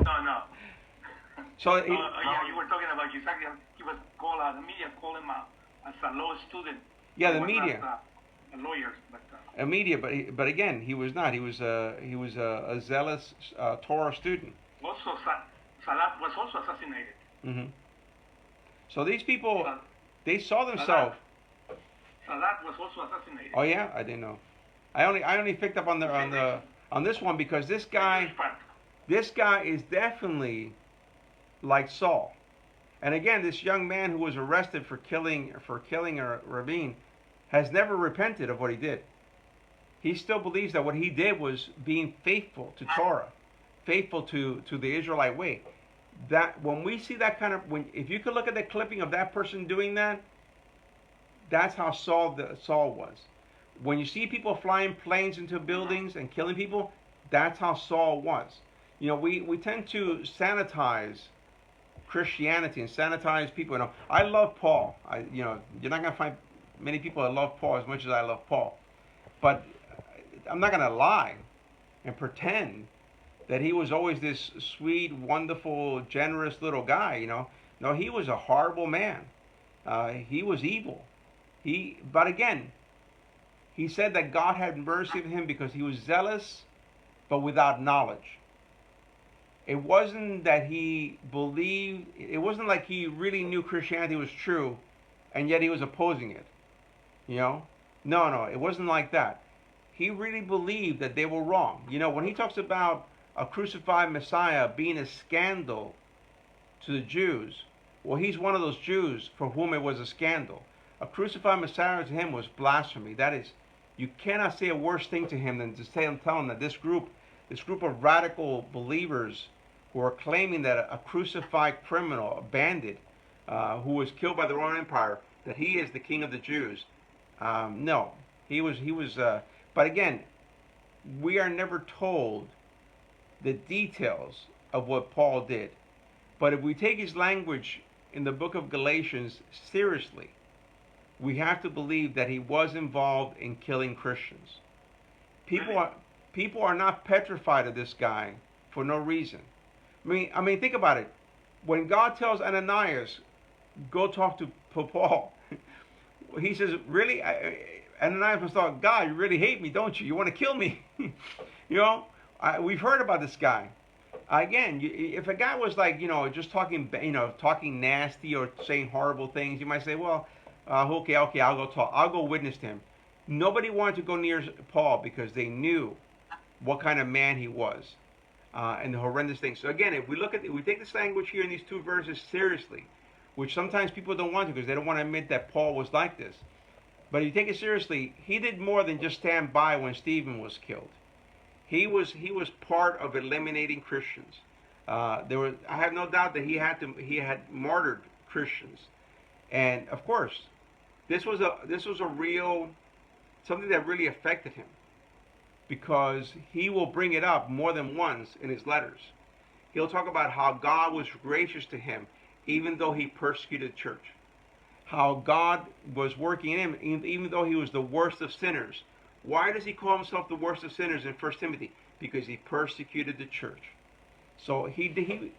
No.
So
yeah, you were talking about exactly. He was called. The media called him as a law student.
Yeah, the
he was
media.
Not, a lawyer, but.
A media, but again, he was not. He was a zealous Torah student.
Also, Salat was also assassinated.
Mm-hmm. So these people, they saw themselves.
Salat was also assassinated.
Oh yeah, I didn't know. I only picked up on this one because this guy is definitely like Saul. And again, this young man who was arrested for killing Rabin has never repented of what he did. He still believes that what he did was being faithful to Torah, faithful to the Israelite way. That when we see that kind of, if you could look at the clipping of that person doing that, that's how Saul was. When you see people flying planes into buildings and killing people, that's how Saul was. You know, we tend to sanitize Christianity and sanitize people. You know, I love Paul. You're not gonna find many people that love Paul as much as I love Paul. But I'm not gonna lie and pretend that he was always this sweet, wonderful, generous little guy. You know, no, he was a horrible man. He was evil. But again, he said that God had mercy on him because he was zealous, but without knowledge. It wasn't that he believed, it wasn't like he really knew Christianity was true, and yet he was opposing it. You know? No, it wasn't like that. He really believed that they were wrong. You know, when he talks about a crucified Messiah being a scandal to the Jews, well, he's one of those Jews for whom it was a scandal. A crucified Messiah to him was blasphemy. That is, you cannot say a worse thing to him than to tell him that this group of radical believers who are claiming that a crucified criminal, a bandit, who was killed by the Roman Empire, that he is the king of the Jews. No, he was. But again, we are never told the details of what Paul did. But if we take his language in the book of Galatians seriously, we have to believe that he was involved in killing Christians. People are not petrified of this guy for no reason. I mean, think about it. When God tells Ananias, go talk to Paul, he says, really? Ananias must thought, God, you really hate me, don't you? You want to kill me? We've heard about this guy. Again, if a guy was like, just talking nasty or saying horrible things, you might say, well, okay, I'll go talk. I'll go witness to him. Nobody wanted to go near Paul because they knew what kind of man he was and the horrendous things. So again, if we take this language here in these two verses seriously, which sometimes people don't want to because they don't want to admit that Paul was like this. But if you take it seriously, he did more than just stand by when Stephen was killed. He was part of eliminating Christians. I have no doubt that he had martyred Christians, and of course, this was a real something that really affected him, because he will bring it up more than once in his letters. He'll talk about how God was gracious to him, even though he persecuted the church. How God was working in him, even though he was the worst of sinners. Why does he call himself the worst of sinners in 1 Timothy? Because he persecuted the church. So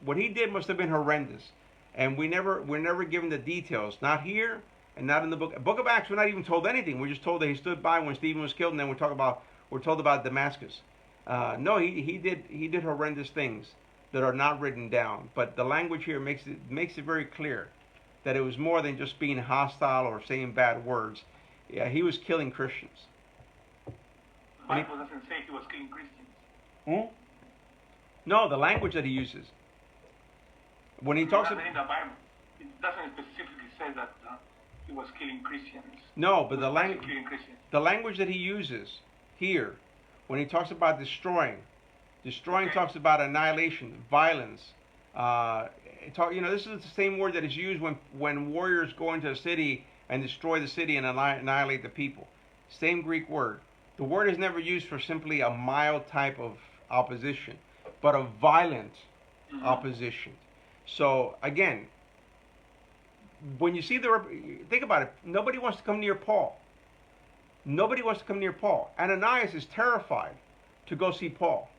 what he did must have been horrendous, and we're never given the details. Not here, and not in the book of Acts. We're not even told anything. We're just told that he stood by when Stephen was killed, and then we're told about Damascus. No, he did horrendous things that are not written down. But the language here makes it very clear that it was more than just being hostile or saying bad words. Yeah, he was killing Christians.
The Bible doesn't say he was killing Christians.
Hmm? No, the language that he uses. When he talks about
in the Bible, it doesn't specifically say that he was killing Christians.
No, but the language that he uses here, when he talks about destroying okay, talks about annihilation, violence. This is the same word that is used when warriors go into a city and destroy the city and annihilate the people. Same Greek word. The word is never used for simply a mild type of opposition, but a violent opposition. So again, when you see think about it, nobody wants to come near Paul. Nobody wants to come near Paul. Ananias is terrified to go see Paul.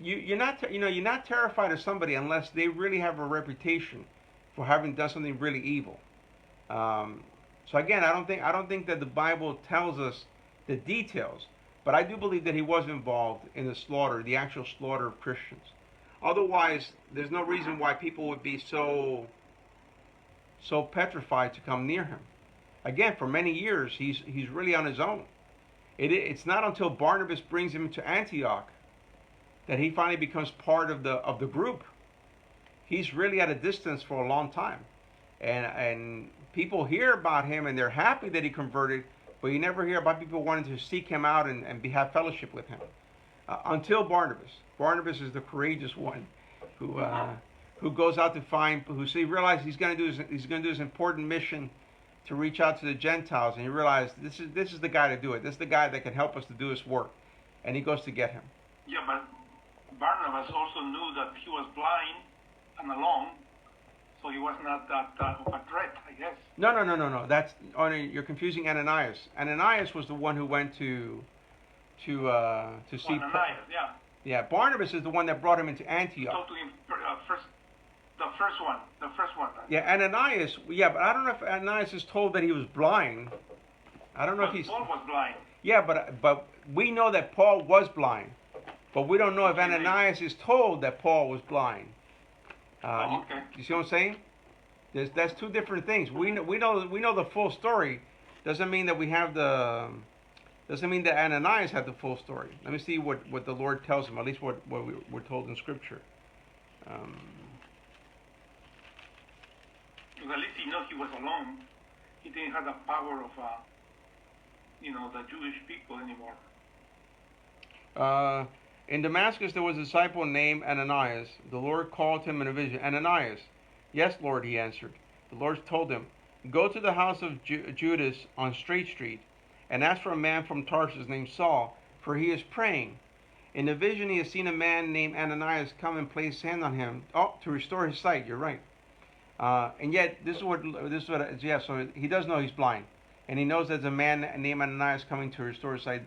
You're not terrified of somebody unless they really have a reputation for having done something really evil. So again, I don't think that the Bible tells us the details, but I do believe that he was involved in the actual slaughter of Christians. Otherwise, there's no reason why people would be so petrified to come near him. Again, for many years, he's really on his own. It's not until Barnabas brings him to Antioch that he finally becomes part of the group. He's really at a distance for a long time, and people hear about him and they're happy that he converted, but you never hear about people wanting to seek him out and have fellowship with him until Barnabas. Barnabas is the courageous one who goes out to find, he realizes he's going to do his important mission to reach out to the Gentiles, and he realized this is the guy to do it. This is the guy that can help us to do this work, and he goes to get him.
Yeah, but Barnabas also knew that he was blind and alone, so he was not that of a threat, I guess.
No. You're confusing Ananias. Ananias was the one who went to see.
Ananias, yeah.
Yeah, Barnabas is the one that brought him into Antioch.
Talk to him the first one.
Yeah, Ananias. Yeah, but I don't know if Ananias is told that he was blind. I don't know if he's.
Paul was blind.
Yeah, but we know that Paul was blind, but we don't know if Ananias is told that Paul was blind.
Okay.
You see what I'm saying? That's two different things. We know the full story. Doesn't mean that Ananias had the full story. Let me see what the Lord tells him. At least what we're told in Scripture.
At least he knows he was alone. He didn't have the power of the Jewish people anymore.
In Damascus there was a disciple named Ananias. The Lord called him in a vision. Ananias. Yes, Lord, he answered. The Lord told him, go to the house of Judas on Straight Street and ask for a man from Tarsus named Saul, for he is praying. In the vision he has seen a man named Ananias come and place his hand on him, to restore his sight. You're right. And yet, so he does know he's blind. And he knows there's a man named Ananias coming to restore his sight.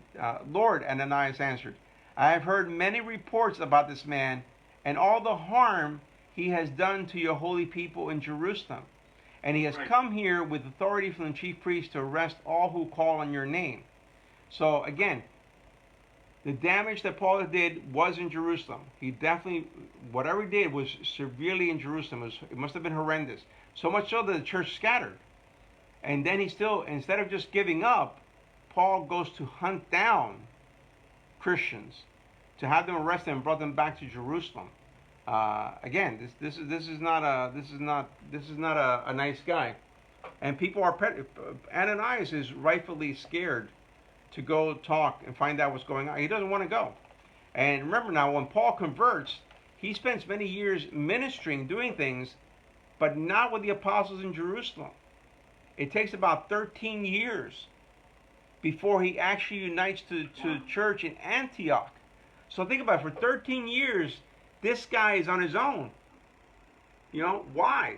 Lord, Ananias answered, I have heard many reports about this man and all the harm he has done to your holy people in Jerusalem. And he has come here with authority from the chief priest to arrest all who call on your name. So again, the damage that Paul did was in Jerusalem. He definitely, whatever he did was severely in Jerusalem. It must have been horrendous. So much so that the church scattered. And then he still, instead of just giving up, Paul goes to hunt down Christians, to have them arrested and brought them back to Jerusalem. Again, this is not a nice guy. And people are, Ananias is rightfully scared to go talk and find out what's going on. He doesn't want to go. And remember now, when Paul converts, he spends many years ministering, doing things, but not with the apostles in Jerusalem. It takes about 13 years before he actually unites to the church in Antioch. So think about it. For 13 years, this guy is on his own. You know, why?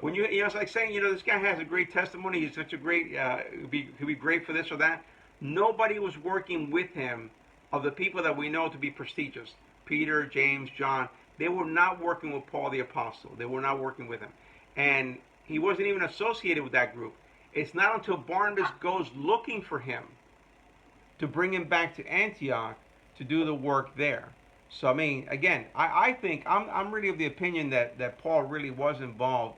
When it's like saying, this guy has a great testimony. He's such a great, he'd be great for this or that. Nobody was working with him of the people that we know to be prestigious. Peter, James, John. They were not working with Paul the Apostle. They were not working with him. And he wasn't even associated with that group. It's not until Barnabas goes looking for him to bring him back to Antioch to do the work there. So, I mean, again, I think, I'm really of the opinion that Paul really was involved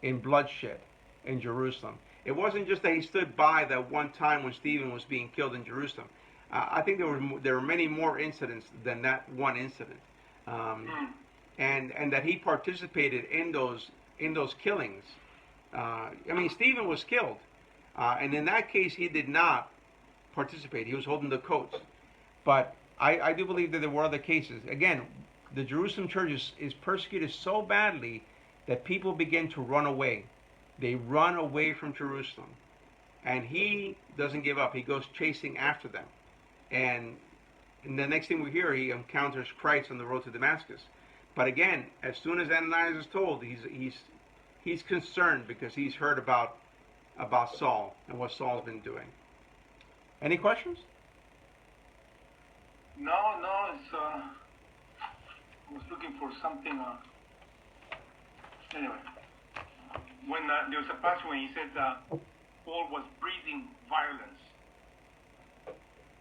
in bloodshed in Jerusalem. It wasn't just that he stood by that one time when Stephen was being killed in Jerusalem. I think there were many more incidents than that one incident. And that he participated in those killings. I mean, Stephen was killed. And in that case, he did not participate. He was holding the coats. But I do believe that there were other cases. Again, the Jerusalem church is persecuted so badly that people begin to run away. They run away from Jerusalem. And he doesn't give up. He goes chasing after them. And the next thing we hear, he encounters Christ on the road to Damascus. But again, as soon as Ananias is told, he's concerned because he's heard about Saul and what Saul's been doing. Any questions?
No, it's, I was looking for something, anyway. When there was a passage when he said Paul was breathing violence.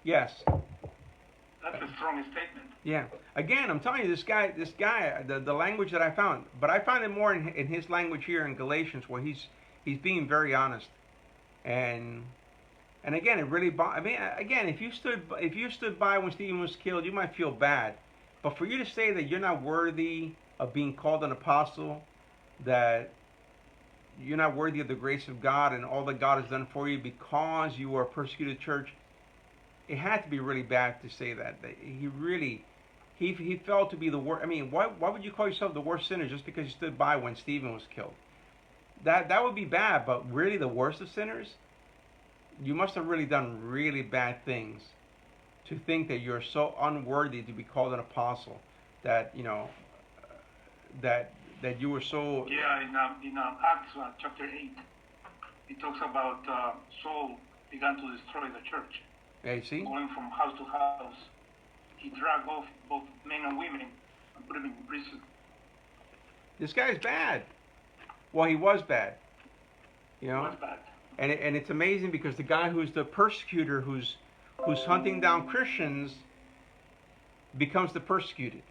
Yes.
That's a strong statement.
Yeah. Again, I'm telling you, this guy, the language that I found, but I found it more in his language here in Galatians, where he's being very honest, and again, it really. I mean, again, if you stood by when Stephen was killed, you might feel bad, but for you to say that you're not worthy of being called an apostle, that you're not worthy of the grace of God and all that God has done for you because you were a persecuted church, it had to be really bad to say that. He really, he felt to be the worst. I mean, why would you call yourself the worst sinner just because you stood by when Stephen was killed? That would be bad, but really the worst of sinners? You must have really done really bad things to think that you're so unworthy to be called an apostle, that that you were so.
Yeah, in Acts chapter 8, it talks about Saul began to destroy the church.
Yeah, you see?
Going from house to house. He dragged off both men and women and put them in prison.
This guy's bad. Well, he was bad.
He was bad.
And it's amazing because the guy who's the persecutor, who's hunting down Christians, becomes the persecuted.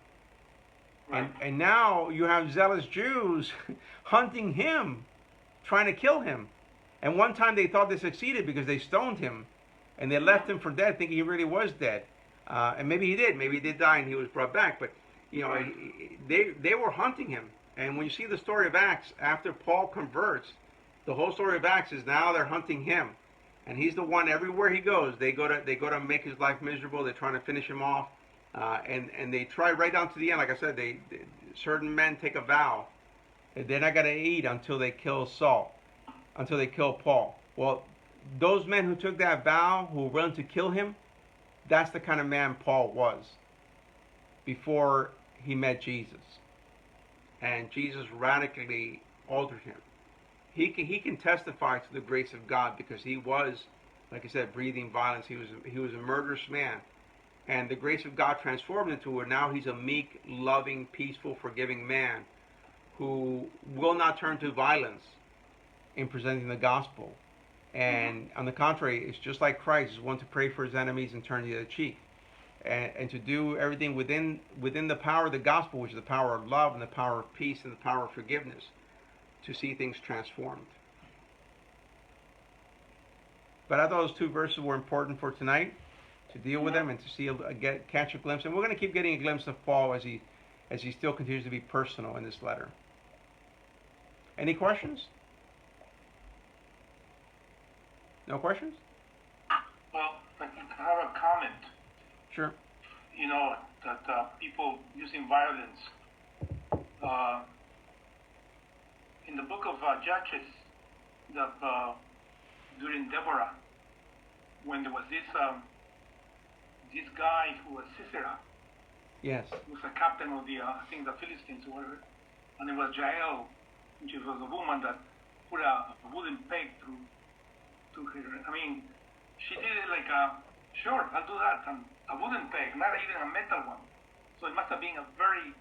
Right.
And now you have zealous Jews hunting him, trying to kill him. And one time they thought they succeeded because they stoned him, and they left him for dead, thinking he really was dead. And maybe he did. Maybe he did die and he was brought back. But they were hunting him. And when you see the story of Acts, after Paul converts, the whole story of Acts is now they're hunting him, and he's the one everywhere he goes. They go to make his life miserable. They're trying to finish him off, and they try right down to the end. Like I said, certain men take a vow that they're not going to eat until they kill Saul, until they kill Paul. Well, those men who took that vow, who were willing to kill him, that's the kind of man Paul was before he met Jesus. And Jesus radically altered him. He can testify to the grace of God because he was, like I said, breathing violence. He was a murderous man. And the grace of God transformed him to where now he's a meek, loving, peaceful, forgiving man who will not turn to violence in presenting the gospel. And on the contrary, it's just like Christ is one to pray for his enemies and turn the other cheek. And to do everything within the power of the gospel, which is the power of love and the power of peace and the power of forgiveness, to see things transformed. But I thought those two verses were important for tonight, to deal with them and to see catch a glimpse. And we're going to keep getting a glimpse of Paul as he still continues to be personal in this letter. Any questions? No questions?
Well, I have a comment.
Sure.
You know, that people using violence. Uh, in the book of Judges, during Deborah, when there was this guy who was Sisera,
Yes.
who was a captain of I think the Philistines or whatever, and it was Jael, which was a woman that put a wooden peg to her. I mean, she did it like sure, I'll do that, and a wooden peg, not even a metal one. So it must have been a very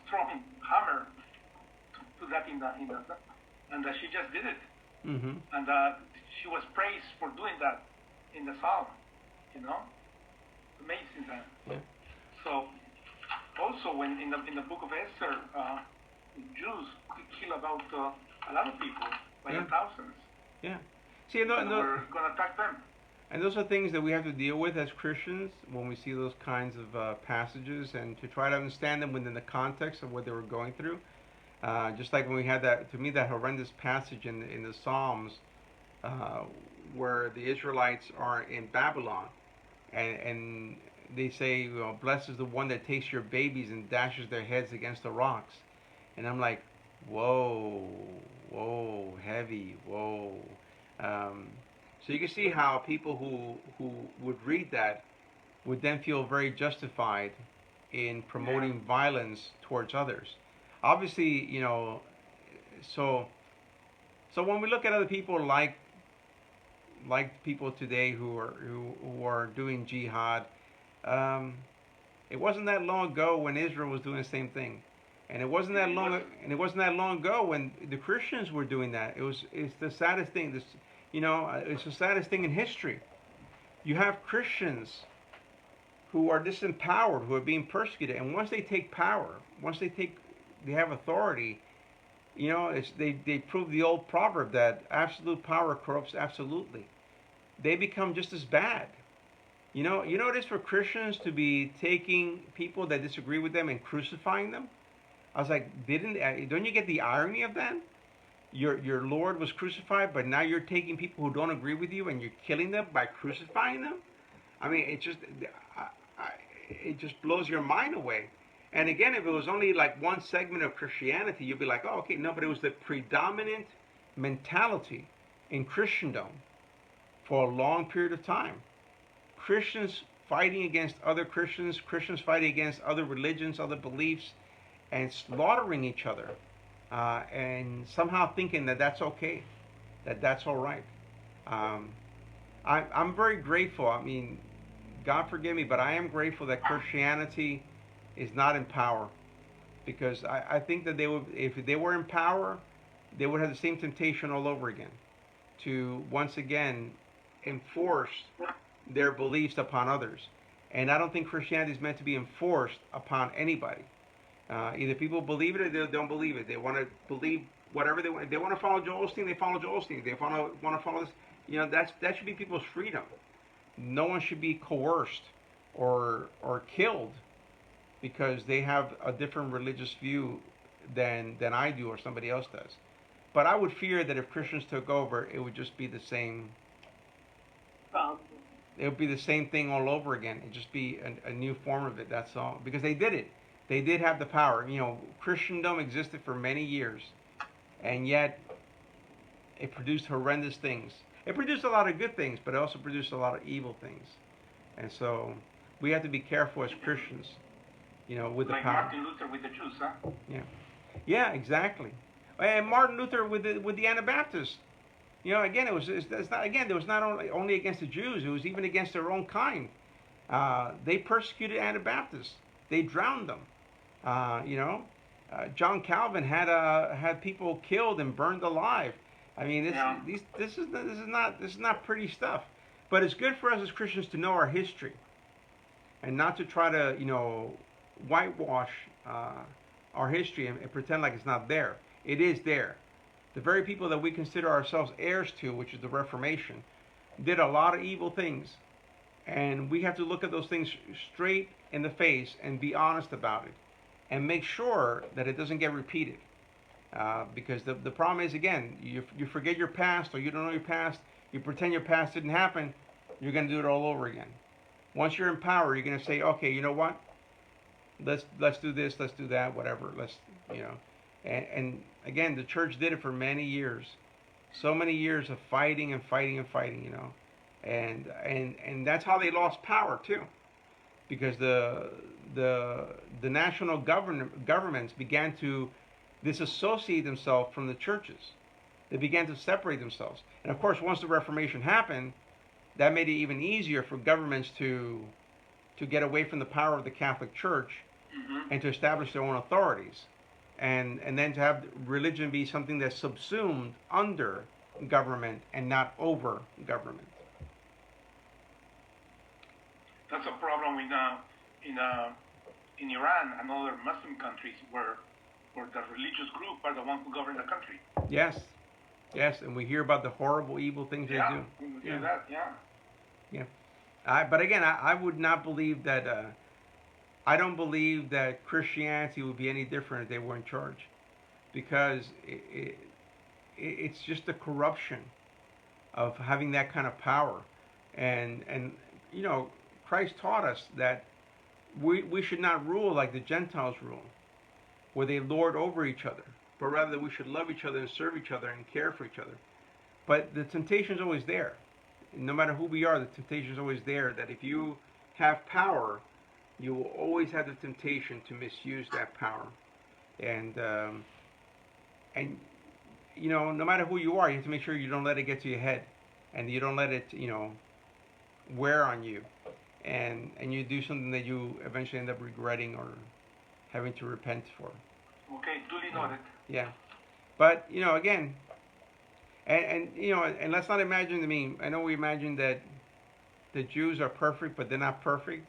strong hammer to put that in the and she just did it.
Mm-hmm.
And she was praised for doing that in the psalm. You know, amazing that.
Yeah.
So also when in the book of Esther, the Jews could kill about a lot of people by the thousands.
Yeah. See, and
we're going to attack them.
And those are things that we have to deal with as Christians when we see those kinds of passages, and to try to understand them within the context of what they were going through. Just like when we had that, to me, that horrendous passage in the Psalms where the Israelites are in Babylon, and they say, blessed is the one that takes your babies and dashes their heads against the rocks. And I'm like, whoa, heavy, whoa. So you can see how people who would read that would then feel very justified in promoting violence towards others. Obviously, so when we look at other people like people today who are doing jihad, it wasn't that long ago when Israel was doing the same thing, and it wasn't that long ago when the Christians were doing that. It's the saddest thing. It's the saddest thing in history. You have Christians who are disempowered, who are being persecuted, and once they take power, they have authority. They prove the old proverb that absolute power corrupts absolutely. They become just as bad. You know it is for Christians to be taking people that disagree with them and crucifying them. I was like, don't you get the irony of that? Your Lord was crucified, but now you're taking people who don't agree with you and you're killing them by crucifying them. I mean, it just blows your mind away. And again, if it was only like one segment of Christianity, you'd be like, oh, okay, no, but it was the predominant mentality in Christendom for a long period of time. Christians fighting against other Christians, Christians fighting against other religions, other beliefs, and slaughtering each other, and somehow thinking that that's okay, that that's all right. I'm very grateful. I mean, God forgive me, but I am grateful that Christianity is not in power, because I think that if they were in power, they would have the same temptation all over again, to once again enforce their beliefs upon others. And I don't think Christianity is meant to be enforced upon anybody. Either people believe it or they don't believe it. They want to believe whatever they want. If they want to follow Joel Osteen, they follow Joel Osteen. If they want to follow this, that should be people's freedom. No one should be coerced or killed because they have a different religious view than I do or somebody else does. But I would fear that if Christians took over, it would just be the same. It would be the same thing all over again. It'd just be a new form of it. That's all. Because they did it. They did have the power. Christendom existed for many years, and yet it produced horrendous things. It produced a lot of good things, but it also produced a lot of evil things. And so we have to be careful as Christians, with the power.
Like Martin Luther with the Jews, huh?
Yeah, exactly. And Martin Luther with the Anabaptists. Again, there was not only against the Jews, it was even against their own kind. They persecuted Anabaptists. They drowned them. John Calvin had people killed and burned alive. I mean, this is not pretty stuff. But it's good for us as Christians to know our history, and not to try to whitewash our history and pretend like it's not there. It is there. The very people that we consider ourselves heirs to, which is the Reformation, did a lot of evil things. And we have to look at those things straight in the face and be honest about it. And make sure that it doesn't get repeated. Because the problem is, again, you forget your past or you don't know your past, You pretend your past didn't happen, you're going to do it all over again. Once you're in power, you're going to say, okay, you know what? Let's do this, let's do that, whatever. Let's, you know. And again, the church did it for many years. So many years of fighting and fighting and fighting, you know. And that's how they lost power too. Because the national governments began to disassociate themselves from the churches. They began to separate themselves. And of course, once the Reformation happened, that made it even easier for governments to get away from the power of the Catholic Church and to establish their own authorities. And then to have religion be something that's subsumed under government and not over government.
That's a problem in Iran and other Muslim countries where the religious group are the ones who govern the country.
Yes, yes, and we hear about the horrible, evil things they do.
We hear that,
yeah. But again, I would not believe that. I don't believe that Christianity would be any different if they were in charge, because it's just the corruption of having that kind of power, and you know, Christ taught us that we should not rule like the Gentiles rule, where they lord over each other, but rather that we should love each other and serve each other and care for each other. But the temptation is always there. No matter who we are, the temptation is always there, that if you have power, you will always have the temptation to misuse that power. And you know, no matter who you are, you have to make sure you don't let it get to your head, and you don't let it, you know, wear on you, and you do something that you eventually end up regretting or having to repent for.
Okay, duly noted.
Yeah, but you know, again, and you know, and let's not imagine. I mean, I know we imagine that the Jews are perfect, but they're not perfect.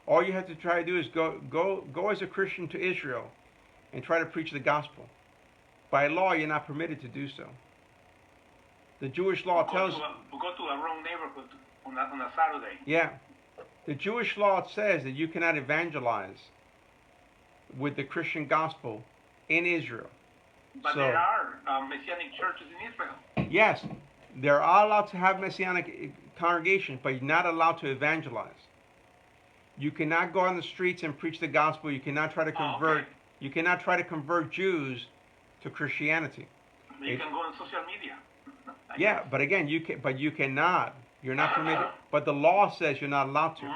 All you have to try to do is go as a Christian to Israel and try to preach the gospel. By law, you're not permitted to do so. The Jewish law tells you
go to a wrong neighborhood on a Saturday.
Yeah, the Jewish law says that you cannot evangelize with the Christian gospel in Israel.
But
so,
there are Messianic churches in Israel.
Yes, they're all allowed to have Messianic congregations, but you're not allowed to evangelize. You cannot go on the streets and preach the gospel. You cannot try to convert.
Okay.
You cannot try to convert Jews to Christianity.
You can go on social media.
Yeah, but again, you cannot. You're not permitted. But the law says you're not allowed to.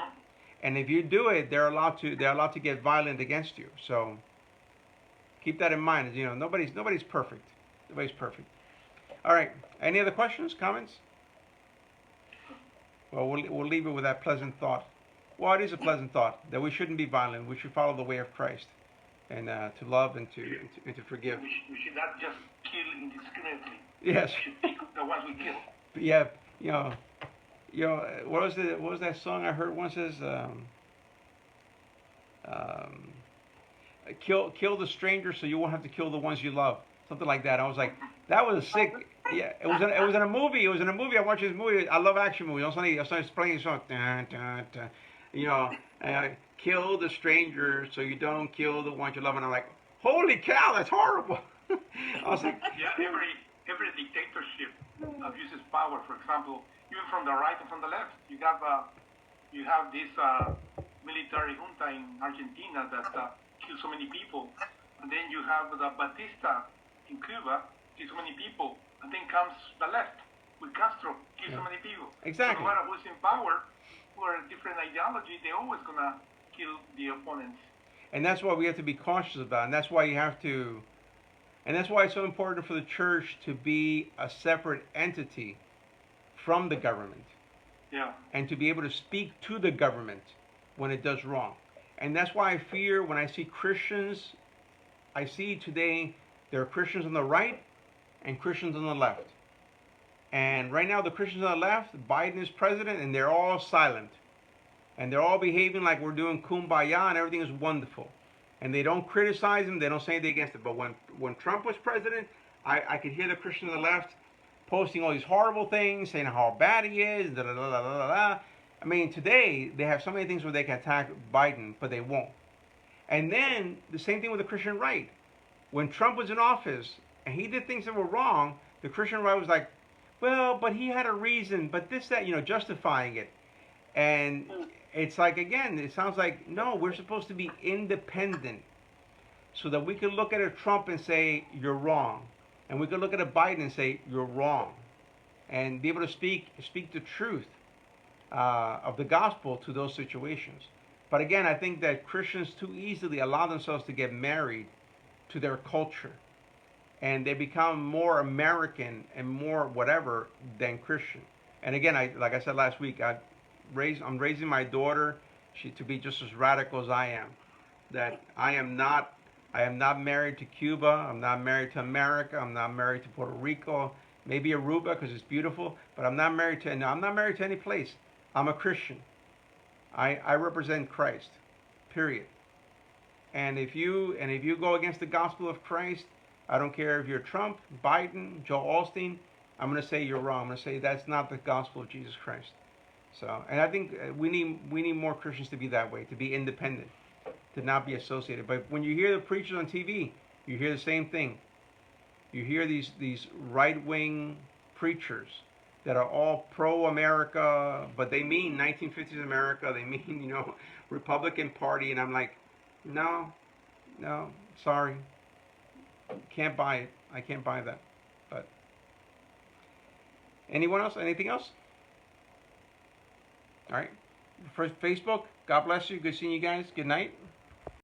And if you do it, they're allowed to get violent against you. So keep that in mind. You know, nobody's perfect. Nobody's perfect. All right. Any other questions, comments? Well, we'll leave it with that pleasant thought. Well, it is a pleasant thought that we shouldn't be violent. We should follow the way of Christ, and to love and to forgive.
We should not just kill indiscriminately.
Yes.
We should pick the ones we kill.
Yeah, you know, what was that song I heard once? Says, kill the stranger so you won't have to kill the ones you love. Something like that. I was like, that was sick. Yeah, it was in a movie. It was in a movie. I watched this movie. I love action movies. I was playing a song. Dun, dun, dun. You know, kill the stranger so you don't kill the ones you love. And I'm like, holy cow, that's horrible. I was like,
yeah, every dictatorship abuses power. For example, even from the right and from the left, you have this military junta in Argentina that kills so many people, and then you have the Batista in Cuba, kills so many people, and then comes the left with Castro, kills so many people.
Exactly.
So no matter who's in power, who are a different ideology, they're always gonna kill the opponents.
And that's what we have to be cautious about, and that's why it's so important for the church to be a separate entity from the government.
Yeah.
And to be able to speak to the government when it does wrong. And that's why I fear when I see Christians, I see today there are Christians on the right and Christians on the left. And right now the Christians on the left, Biden is president and they're all silent. And they're all behaving like we're doing kumbaya and everything is wonderful. And they don't criticize him, they don't say anything against it. But when Trump was president, I could hear the Christians on the left posting all these horrible things, saying how bad he is, da da da da da da. I mean, today they have so many things where they can attack Biden, but they won't. And then the same thing with the Christian right. When Trump was in office and he did things that were wrong, the Christian right was like, well, but he had a reason, but this, that, justifying it. And it's like, again, it sounds like, no, we're supposed to be independent so that we can look at a Trump and say, you're wrong. And we can look at a Biden and say, you're wrong. And be able to speak the truth of the gospel to those situations. But again, I think that Christians too easily allow themselves to get married to their culture. And they become more American and more whatever than Christian. And again, like I said last week, I'm raising my daughter to be just as radical as I am. That I am not married to Cuba. I'm not married to America. I'm not married to Puerto Rico. Maybe Aruba because it's beautiful, but I'm not married to. No, I'm not married to any place. I'm a Christian. I represent Christ. Period. And if you go against the gospel of Christ, I don't care if you're Trump, Biden, Joe Osteen, I'm going to say you're wrong. I'm going to say that's not the gospel of Jesus Christ. So, and I think we need more Christians to be that way, to be independent, to not be associated. But when you hear the preachers on TV, you hear the same thing. You hear these right-wing preachers that are all pro-America, but they mean 1950s America. They mean, Republican Party, and I'm like, no, sorry, can't buy it. I can't buy that. But anyone else? Anything else? All right. For Facebook, God bless you. Good seeing you guys. Good night.